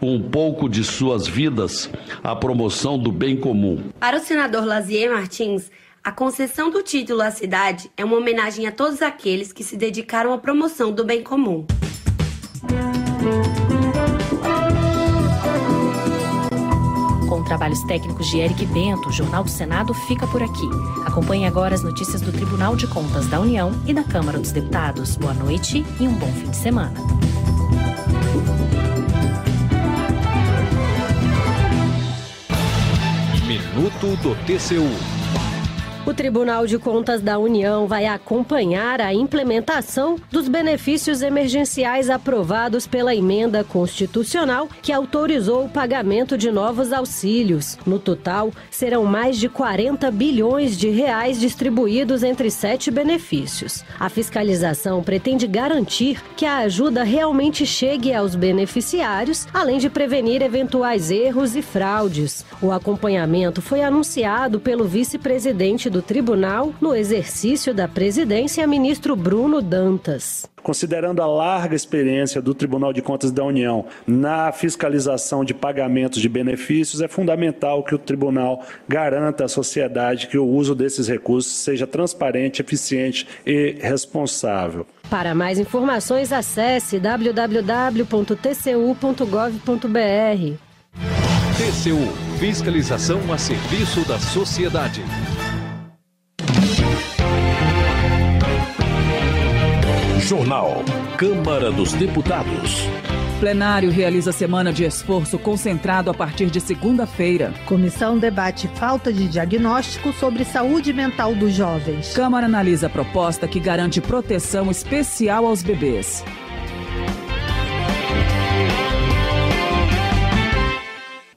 um pouco de suas vidas à promoção do bem comum. Para o senador Lazier Martins, a concessão do título à cidade é uma homenagem a todos aqueles que se dedicaram à promoção do bem comum. Contra trabalhos técnicos de Eric Bento, o Jornal do Senado fica por aqui. Acompanhe agora as notícias do Tribunal de Contas da União e da Câmara dos Deputados. Boa noite e um bom fim de semana. Minuto do TCU. O Tribunal de Contas da União vai acompanhar a implementação dos benefícios emergenciais aprovados pela emenda constitucional que autorizou o pagamento de novos auxílios. No total, serão mais de 40 bilhões de reais distribuídos entre 7 benefícios. A fiscalização pretende garantir que a ajuda realmente chegue aos beneficiários, além de prevenir eventuais erros e fraudes. O acompanhamento foi anunciado pelo vice-presidente do Tribunal no exercício da presidência, ministro Bruno Dantas. Considerando a larga experiência do Tribunal de Contas da União na fiscalização de pagamentos de benefícios, é fundamental que o tribunal garanta à sociedade que o uso desses recursos seja transparente, eficiente e responsável. Para mais informações, acesse www.tcu.gov.br. TCU, fiscalização a serviço da sociedade. Jornal Câmara dos Deputados. Plenário realiza semana de esforço concentrado a partir de segunda-feira. Comissão debate falta de diagnóstico sobre saúde mental dos jovens. Câmara analisa a proposta que garante proteção especial aos bebês.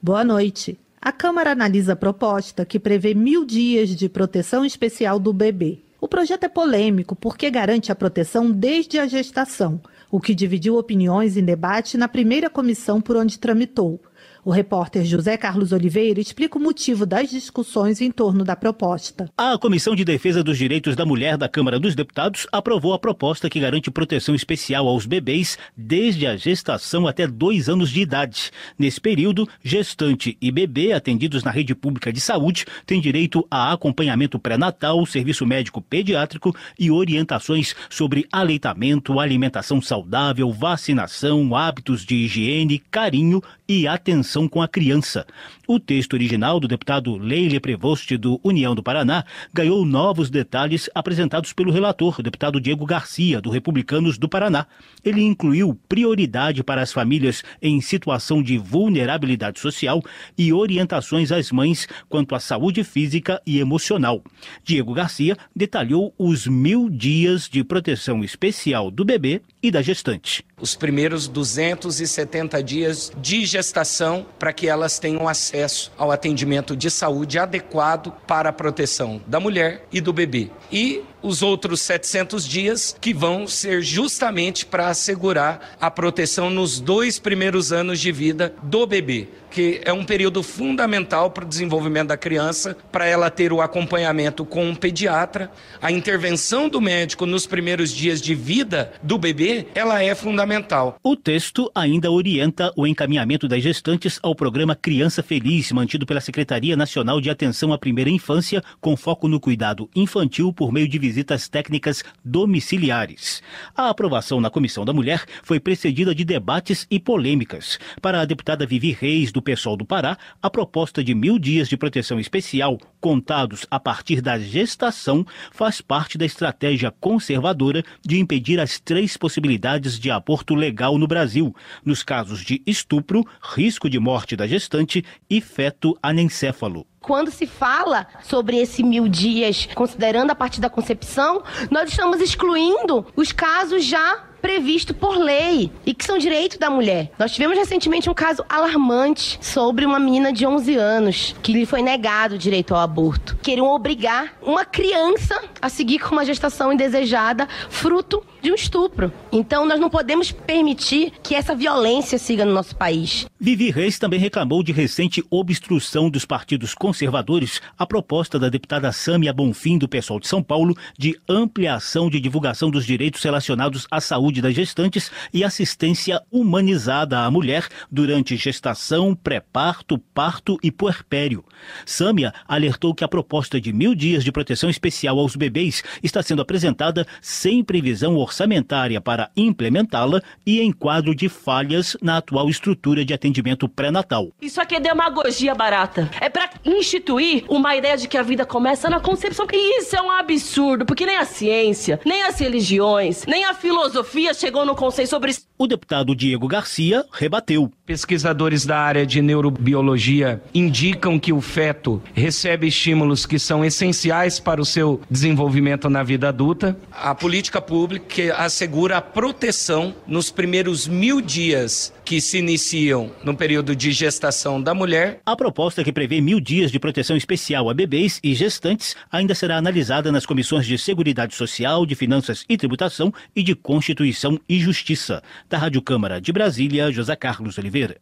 Boa noite. A Câmara analisa a proposta que prevê 1.000 dias de proteção especial do bebê. O projeto é polêmico porque garante a proteção desde a gestação, o que dividiu opiniões em debate na primeira comissão por onde tramitou. O repórter José Carlos Oliveira explica o motivo das discussões em torno da proposta. A Comissão de Defesa dos Direitos da Mulher da Câmara dos Deputados aprovou a proposta que garante proteção especial aos bebês desde a gestação até 2 anos de idade. Nesse período, gestante e bebê atendidos na rede pública de saúde têm direito a acompanhamento pré-natal, serviço médico pediátrico e orientações sobre aleitamento, alimentação saudável, vacinação, hábitos de higiene, carinho e atenção com a criança. O texto original do deputado Leile Prevost, do União do Paraná, ganhou novos detalhes apresentados pelo relator, o deputado Diego Garcia, do Republicanos do Paraná. Ele incluiu prioridade para as famílias em situação de vulnerabilidade social e orientações às mães quanto à saúde física e emocional. Diego Garcia detalhou os 1.000 dias de proteção especial do bebê e da gestante. Os primeiros 270 dias de gestação para que elas tenham acesso ao atendimento de saúde adequado para a proteção da mulher e do bebê. E os outros 700 dias que vão ser justamente para assegurar a proteção nos 2 primeiros anos de vida do bebê, que é um período fundamental para o desenvolvimento da criança, para ela ter o acompanhamento com um pediatra. A intervenção do médico nos primeiros dias de vida do bebê, ela é fundamental. O texto ainda orienta o encaminhamento das gestantes ao programa Criança Feliz, mantido pela Secretaria Nacional de Atenção à Primeira Infância, com foco no cuidado infantil por meio de visitas técnicas domiciliares. A aprovação na Comissão da Mulher foi precedida de debates e polêmicas. Para a deputada Vivi Reis, do PSOL do Pará, a proposta de 1.000 dias de proteção especial, contados a partir da gestação, faz parte da estratégia conservadora de impedir as 3 possibilidades de aborto legal no Brasil, nos casos de estupro, risco de morte da gestante e feto anencéfalo. Quando se fala sobre esse 1.000 dias, considerando a partir da concepção, nós estamos excluindo os casos já previsto por lei e que são direito da mulher. Nós tivemos recentemente um caso alarmante sobre uma menina de 11 anos que lhe foi negado o direito ao aborto. Queriam obrigar uma criança a seguir com uma gestação indesejada, fruto de um estupro. Então nós não podemos permitir que essa violência siga no nosso país. Vivi Reis também reclamou de recente obstrução dos partidos conservadores à proposta da deputada Sâmia Bonfim, do PSOL de São Paulo, de ampliação de divulgação dos direitos relacionados à saúde saúde das gestantes e assistência humanizada à mulher durante gestação, pré-parto, parto e puerpério. Sâmia alertou que a proposta de 1.000 dias de proteção especial aos bebês está sendo apresentada sem previsão orçamentária para implementá-la e em quadro de falhas na atual estrutura de atendimento pré-natal. Isso aqui é demagogia barata. É para instituir uma ideia de que a vida começa na concepção. E isso é um absurdo, porque nem a ciência, nem as religiões, nem a filosofia chegou no consenso sobre isso. O deputado Diego Garcia rebateu. Pesquisadores da área de neurobiologia indicam que o feto recebe estímulos que são essenciais para o seu desenvolvimento na vida adulta. A política pública assegura a proteção nos primeiros 1.000 dias que se iniciam no período de gestação da mulher. A proposta que prevê 1.000 dias de proteção especial a bebês e gestantes ainda será analisada nas comissões de Seguridade Social, de Finanças e Tributação e de Constituição e Justiça. Da Rádio Câmara de Brasília, José Carlos Oliveira.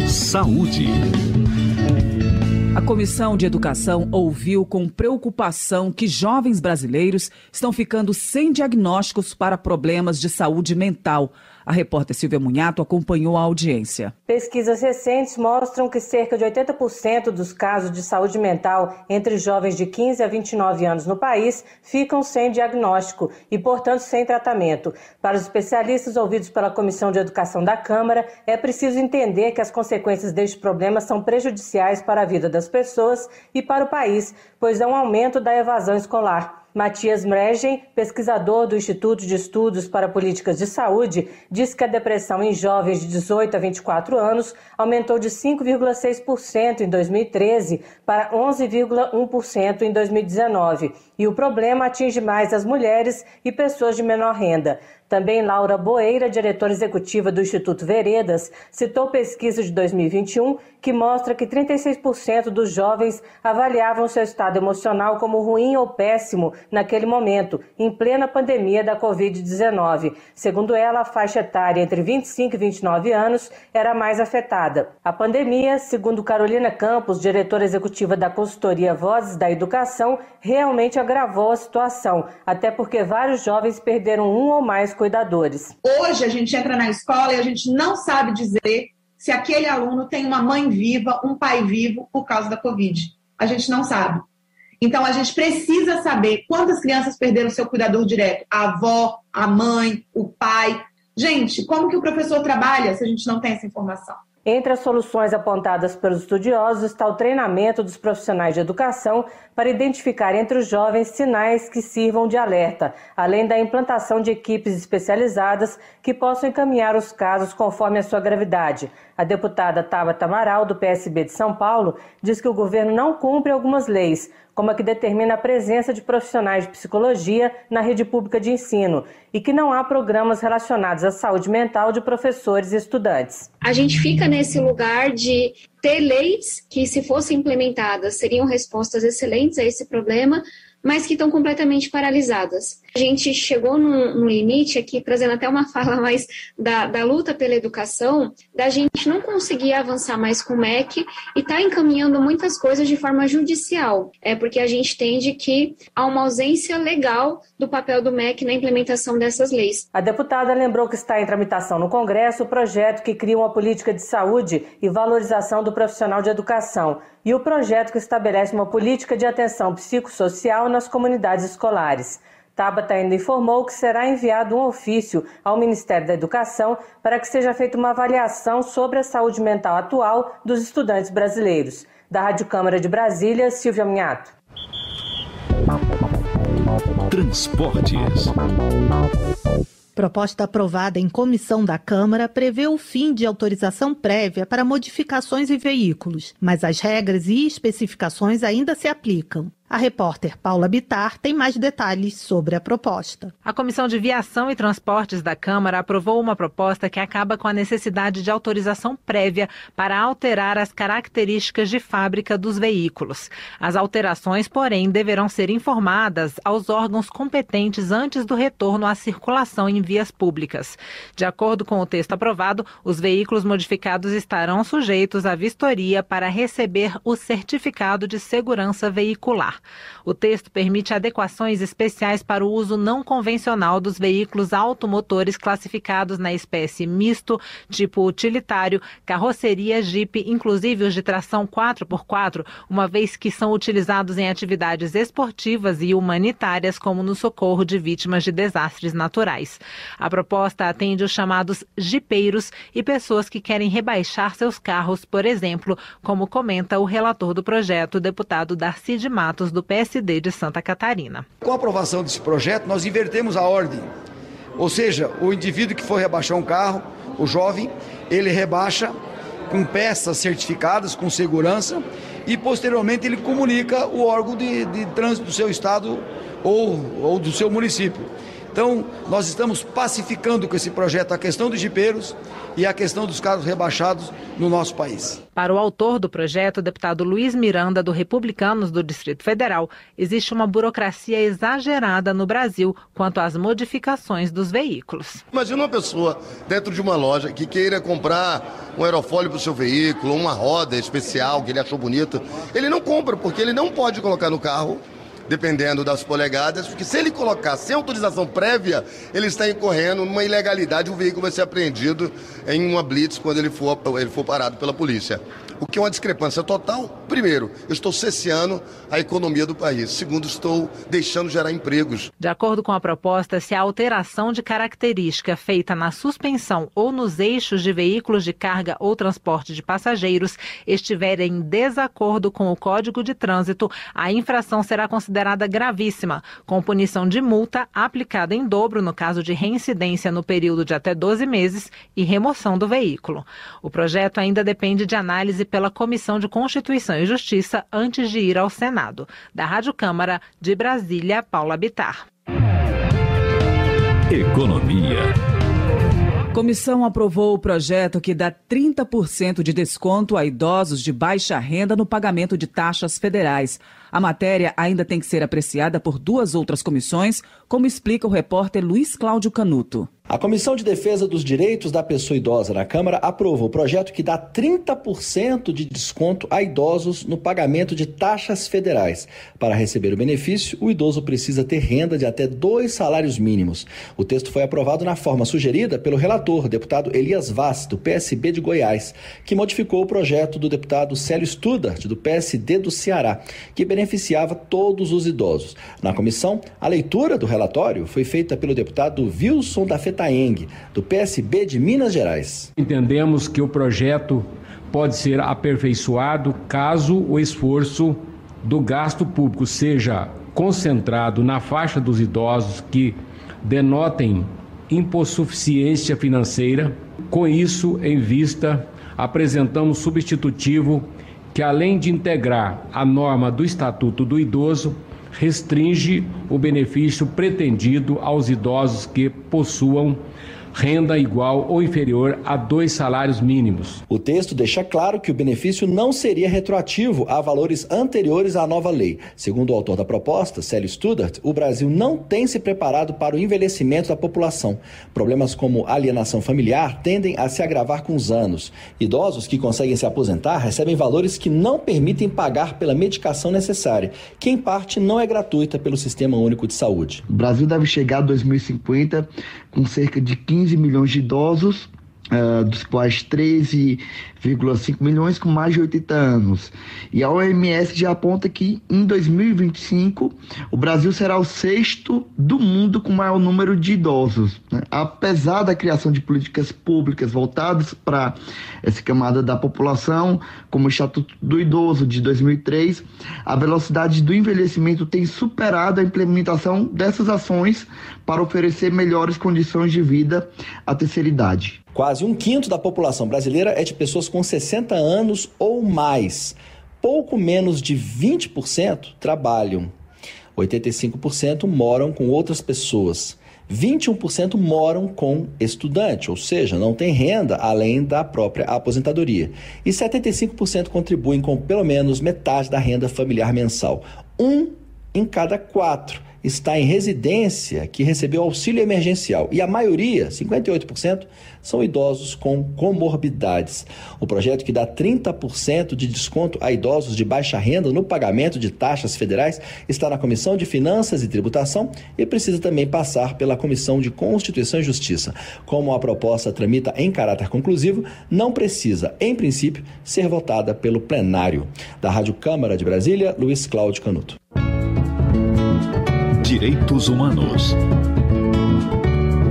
Saúde. A Comissão de Educação ouviu com preocupação que jovens brasileiros estão ficando sem diagnósticos para problemas de saúde mental. A repórter Silvia Munhato acompanhou a audiência. Pesquisas recentes mostram que cerca de 80% dos casos de saúde mental entre jovens de 15 a 29 anos no país ficam sem diagnóstico e, portanto, sem tratamento. Para os especialistas ouvidos pela Comissão de Educação da Câmara, é preciso entender que as consequências deste problema são prejudiciais para a vida das pessoas e para o país, pois há um aumento da evasão escolar. Matias Mregen, pesquisador do Instituto de Estudos para Políticas de Saúde, diz que a depressão em jovens de 18 a 24 anos aumentou de 5,6% em 2013 para 11,1% em 2019. E o problema atinge mais as mulheres e pessoas de menor renda. Também Laura Boeira, diretora executiva do Instituto Veredas, citou pesquisa de 2021 que mostra que 36% dos jovens avaliavam seu estado emocional como ruim ou péssimo naquele momento, em plena pandemia da Covid-19. Segundo ela, a faixa etária entre 25 e 29 anos era a mais afetada. A pandemia, segundo Carolina Campos, diretora executiva da consultoria Vozes da Educação, realmente agravou a situação, até porque vários jovens perderam um ou mais cuidadores. Hoje a gente entra na escola e a gente não sabe dizer se aquele aluno tem uma mãe viva, um pai vivo por causa da Covid. A gente não sabe. Então a gente precisa saber quantas crianças perderam seu cuidador direto, a avó, a mãe, o pai. Gente, como que o professor trabalha se a gente não tem essa informação? Entre as soluções apontadas pelos estudiosos está o treinamento dos profissionais de educação para identificar entre os jovens sinais que sirvam de alerta, além da implantação de equipes especializadas que possam encaminhar os casos conforme a sua gravidade. A deputada Tabata Amaral, do PSB de São Paulo, diz que o governo não cumpre algumas leis, como a que determina a presença de profissionais de psicologia na rede pública de ensino, e que não há programas relacionados à saúde mental de professores e estudantes. A gente fica nesse lugar de ter leis que, se fossem implementadas, seriam respostas excelentes a esse problema, mas que estão completamente paralisadas. A gente chegou num limite aqui, trazendo até uma fala mais da luta pela educação, da gente não conseguir avançar mais com o MEC e tá encaminhando muitas coisas de forma judicial. É porque a gente entende que há uma ausência legal do papel do MEC na implementação dessas leis. A deputada lembrou que está em tramitação no Congresso o projeto que cria uma política de saúde e valorização do profissional de educação e o projeto que estabelece uma política de atenção psicossocial nas comunidades escolares. Tabata ainda informou que será enviado um ofício ao Ministério da Educação para que seja feita uma avaliação sobre a saúde mental atual dos estudantes brasileiros. Da Rádio Câmara de Brasília, Silvia Munhato. Transportes. Proposta aprovada em comissão da Câmara prevê o fim de autorização prévia para modificações em veículos, mas as regras e especificações ainda se aplicam. A repórter Paula Bittar tem mais detalhes sobre a proposta. A Comissão de Viação e Transportes da Câmara aprovou uma proposta que acaba com a necessidade de autorização prévia para alterar as características de fábrica dos veículos. As alterações, porém, deverão ser informadas aos órgãos competentes antes do retorno à circulação em vias públicas. De acordo com o texto aprovado, os veículos modificados estarão sujeitos à vistoria para receber o certificado de segurança veicular. Parlamentar. O texto permite adequações especiais para o uso não convencional dos veículos automotores classificados na espécie misto, tipo utilitário, carroceria, Jeep, inclusive os de tração 4x4, uma vez que são utilizados em atividades esportivas e humanitárias, como no socorro de vítimas de desastres naturais. A proposta atende os chamados jipeiros e pessoas que querem rebaixar seus carros, por exemplo, como comenta o relator do projeto, o deputado Darcy de Matos, do PSD de Santa Catarina. Com a aprovação desse projeto, nós invertemos a ordem. Ou seja, o indivíduo que for rebaixar um carro, o jovem, ele rebaixa com peças certificadas, com segurança, e posteriormente ele comunica o órgão de trânsito do seu estado ou do seu município. Então, nós estamos pacificando com esse projeto a questão dos jipeiros e a questão dos carros rebaixados no nosso país. Para o autor do projeto, o deputado Luiz Miranda, do Republicanos do Distrito Federal, existe uma burocracia exagerada no Brasil quanto às modificações dos veículos. Imagina uma pessoa dentro de uma loja que queira comprar um aerofólio para o seu veículo, uma roda especial que ele achou bonita. Ele não compra porque ele não pode colocar no carro, dependendo das polegadas, porque se ele colocar sem autorização prévia, ele está incorrendo numa ilegalidade, o veículo vai ser apreendido em uma blitz quando ele for parado pela polícia. O que é uma discrepância total. Primeiro, eu estou cesseando a economia do país. Segundo, estou deixando gerar empregos. De acordo com a proposta, se a alteração de característica feita na suspensão ou nos eixos de veículos de carga ou transporte de passageiros estiver em desacordo com o Código de Trânsito, a infração será considerada gravíssima, com punição de multa aplicada em dobro no caso de reincidência no período de até 12 meses e remoção do veículo. O projeto ainda depende de análise pela Comissão de Constituição e Justiça antes de ir ao Senado. Da Rádio Câmara, de Brasília, Paula Bittar. Economia. Comissão aprovou o projeto que dá 30% de desconto a idosos de baixa renda no pagamento de taxas federais. A matéria ainda tem que ser apreciada por 2 outras comissões, como explica o repórter Luiz Cláudio Canuto. A Comissão de Defesa dos Direitos da Pessoa Idosa na Câmara aprovou o projeto que dá 30% de desconto a idosos no pagamento de taxas federais. Para receber o benefício, o idoso precisa ter renda de até 2 salários mínimos. O texto foi aprovado na forma sugerida pelo relator, deputado Elias Vaz, do PSB de Goiás, que modificou o projeto do deputado Célio Studart, do PSD do Ceará, que beneficiava todos os idosos. Na comissão, a leitura do relatório foi feita pelo deputado Wilson da Taeng, do PSB de Minas Gerais. Entendemos que o projeto pode ser aperfeiçoado caso o esforço do gasto público seja concentrado na faixa dos idosos que denotem hipossuficiência financeira. Com isso em vista, apresentamos substitutivo que, além de integrar a norma do Estatuto do Idoso, restringe o benefício pretendido aos idosos que possuam renda igual ou inferior a 2 salários mínimos. O texto deixa claro que o benefício não seria retroativo a valores anteriores à nova lei. Segundo o autor da proposta, Célio Studart, o Brasil não tem se preparado para o envelhecimento da população. Problemas como alienação familiar tendem a se agravar com os anos. Idosos que conseguem se aposentar recebem valores que não permitem pagar pela medicação necessária, que em parte não é gratuita pelo Sistema Único de Saúde. O Brasil deve chegar a 2050 com cerca de 15 milhões de idosos, dos quais 13,5 milhões com mais de 80 anos. E a OMS já aponta que em 2025 o Brasil será o 6º do mundo com maior número de idosos, né? Apesar da criação de políticas públicas voltadas para essa camada da população, como o Estatuto do Idoso de 2003, a velocidade do envelhecimento tem superado a implementação dessas ações para oferecer melhores condições de vida à terceira idade. Quase 1/5 da população brasileira é de pessoas com 60 anos ou mais. Pouco menos de 20% trabalham. 85% moram com outras pessoas. 21% moram com estudante, ou seja, não tem renda além da própria aposentadoria. E 75% contribuem com pelo menos metade da renda familiar mensal. 1 em cada 4 está em residência que recebeu auxílio emergencial e a maioria, 58%, são idosos com comorbidades. O projeto que dá 30% de desconto a idosos de baixa renda no pagamento de taxas federais está na Comissão de Finanças e Tributação e precisa também passar pela Comissão de Constituição e Justiça. Como a proposta tramita em caráter conclusivo, não precisa, em princípio, ser votada pelo plenário. Da Rádio Câmara de Brasília, Luiz Cláudio Canuto. Direitos Humanos.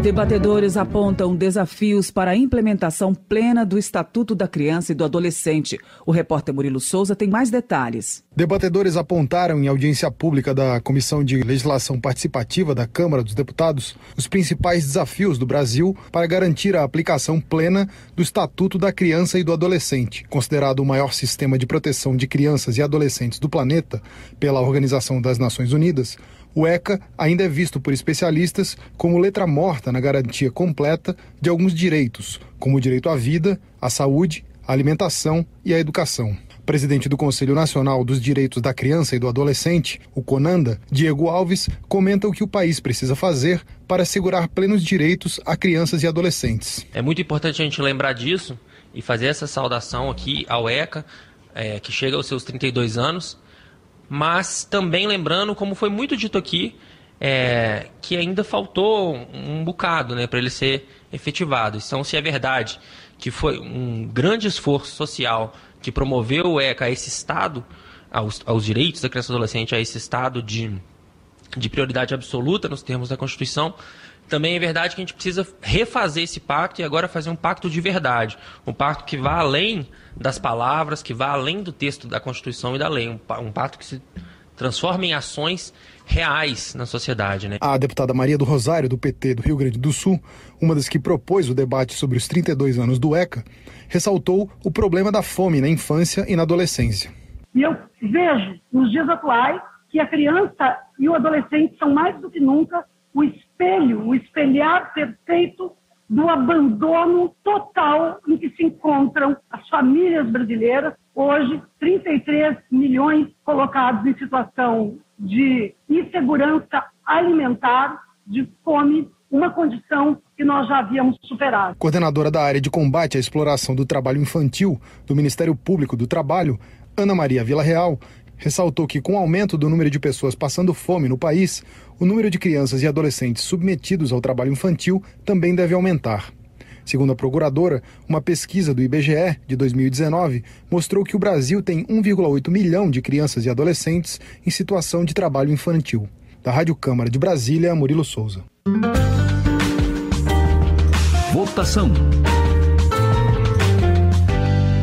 Debatedores apontam desafios para a implementação plena do Estatuto da Criança e do Adolescente. O repórter Murilo Souza tem mais detalhes. Debatedores apontaram em audiência pública da Comissão de Legislação Participativa da Câmara dos Deputados os principais desafios do Brasil para garantir a aplicação plena do Estatuto da Criança e do Adolescente. Considerado o maior sistema de proteção de crianças e adolescentes do planeta pela Organização das Nações Unidas, o ECA ainda é visto por especialistas como letra morta na garantia completa de alguns direitos, como o direito à vida, à saúde, à alimentação e à educação. O presidente do Conselho Nacional dos Direitos da Criança e do Adolescente, o CONANDA, Diego Alves, comenta o que o país precisa fazer para assegurar plenos direitos a crianças e adolescentes. É muito importante a gente lembrar disso e fazer essa saudação aqui ao ECA, que chega aos seus 32 anos, mas também lembrando, como foi muito dito aqui, que ainda faltou um bocado, né, para ele ser efetivado. Então, se é verdade que foi um grande esforço social que promoveu o ECA a esse estado, aos direitos da criança e adolescente, a esse estado de prioridade absoluta nos termos da Constituição, também é verdade que a gente precisa refazer esse pacto e agora fazer um pacto de verdade. Um pacto que vá além das palavras, que vá além do texto da Constituição e da lei. Um pacto que se transforme em ações reais na sociedade, né? A deputada Maria do Rosário, do PT do Rio Grande do Sul, uma das que propôs o debate sobre os 32 anos do ECA, ressaltou o problema da fome na infância e na adolescência. E eu vejo, nos dias atuais, que a criança e o adolescente são mais do que nunca o espelho, o espelhar perfeito do abandono total em que se encontram as famílias brasileiras. Hoje, 33 milhões colocados em situação de insegurança alimentar, de fome, uma condição que nós já havíamos superado. Coordenadora da área de combate à exploração do trabalho infantil do Ministério Público do Trabalho, Ana Maria Villarreal, ressaltou que, com o aumento do número de pessoas passando fome no país, o número de crianças e adolescentes submetidos ao trabalho infantil também deve aumentar. Segundo a procuradora, uma pesquisa do IBGE de 2019 mostrou que o Brasil tem 1,8 milhão de crianças e adolescentes em situação de trabalho infantil. Da Rádio Câmara de Brasília, Murilo Souza. Votação.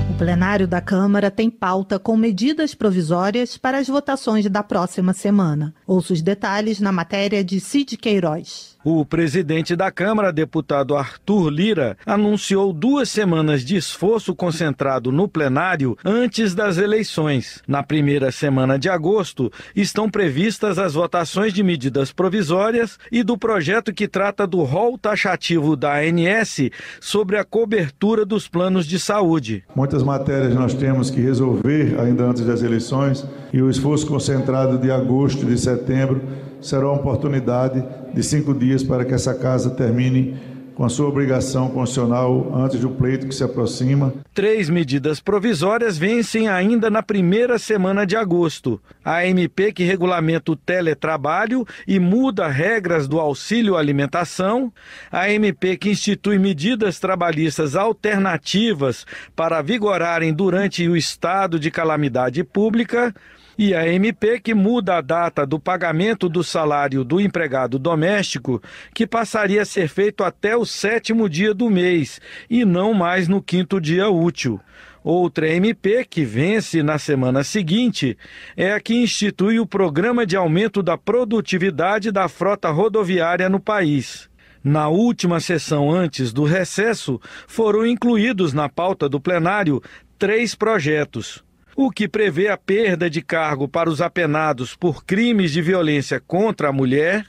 O plenário da Câmara tem pauta com medidas provisórias para as votações da próxima semana. Ouça os detalhes na matéria de Cid Queiroz. O presidente da Câmara, deputado Arthur Lira, anunciou 2 semanas de esforço concentrado no plenário antes das eleições. Na primeira semana de agosto, estão previstas as votações de medidas provisórias e do projeto que trata do rol taxativo da ANS sobre a cobertura dos planos de saúde. Muitas matérias nós temos que resolver ainda antes das eleições e o esforço concentrado de agosto e de setembro será uma oportunidade de 5 dias para que essa casa termine com a sua obrigação constitucional antes do pleito que se aproxima. 3 medidas provisórias vencem ainda na primeira semana de agosto. A MP que regulamenta o teletrabalho e muda regras do auxílio alimentação. A MP que institui medidas trabalhistas alternativas para vigorarem durante o estado de calamidade pública. E a MP que muda a data do pagamento do salário do empregado doméstico, que passaria a ser feito até o 7º dia do mês e não mais no 5º dia útil. Outra MP, que vence na semana seguinte, é a que institui o Programa de Aumento da Produtividade da Frota Rodoviária no país. Na última sessão antes do recesso, foram incluídos na pauta do plenário 3 projetos. O que prevê a perda de cargo para os apenados por crimes de violência contra a mulher,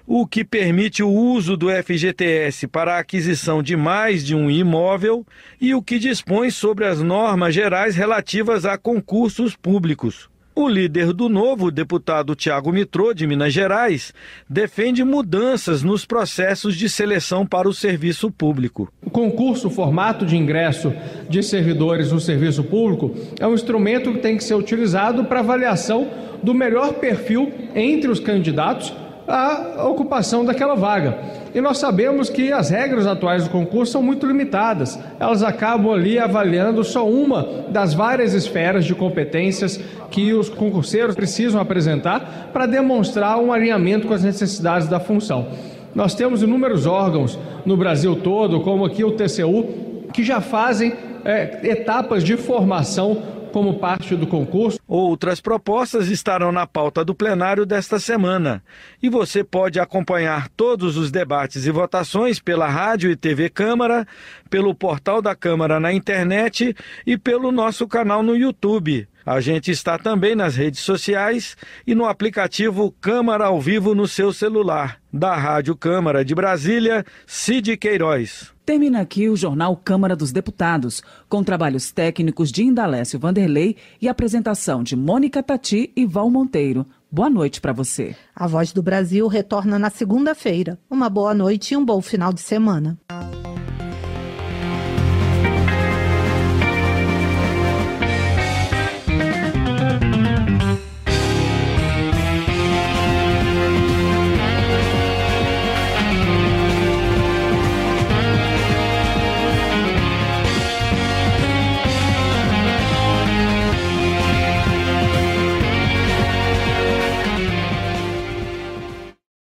o que permite o uso do FGTS para a aquisição de mais de um imóvel e o que dispõe sobre as normas gerais relativas a concursos públicos. O líder do Novo, o deputado Tiago Mitrô, de Minas Gerais, defende mudanças nos processos de seleção para o serviço público. O concurso, o formato de ingresso de servidores no serviço público, é um instrumento que tem que ser utilizado para avaliação do melhor perfil entre os candidatos à ocupação daquela vaga. E nós sabemos que as regras atuais do concurso são muito limitadas. Elas acabam ali avaliando só uma das várias esferas de competências que os concurseiros precisam apresentar para demonstrar um alinhamento com as necessidades da função. Nós temos inúmeros órgãos no Brasil todo, como aqui o TCU, que já fazem etapas de formação como parte do concurso. Outras propostas estarão na pauta do plenário desta semana. E você pode acompanhar todos os debates e votações pela Rádio e TV Câmara, pelo portal da Câmara na internet e pelo nosso canal no YouTube. A gente está também nas redes sociais e no aplicativo Câmara ao Vivo no seu celular. Da Rádio Câmara de Brasília, Cid Queiroz. Termina aqui o Jornal Câmara dos Deputados, com trabalhos técnicos de Indalécio Vanderlei e apresentação de Mônica Tati e Val Monteiro. Boa noite para você. A Voz do Brasil retorna na segunda-feira. Uma boa noite e um bom final de semana.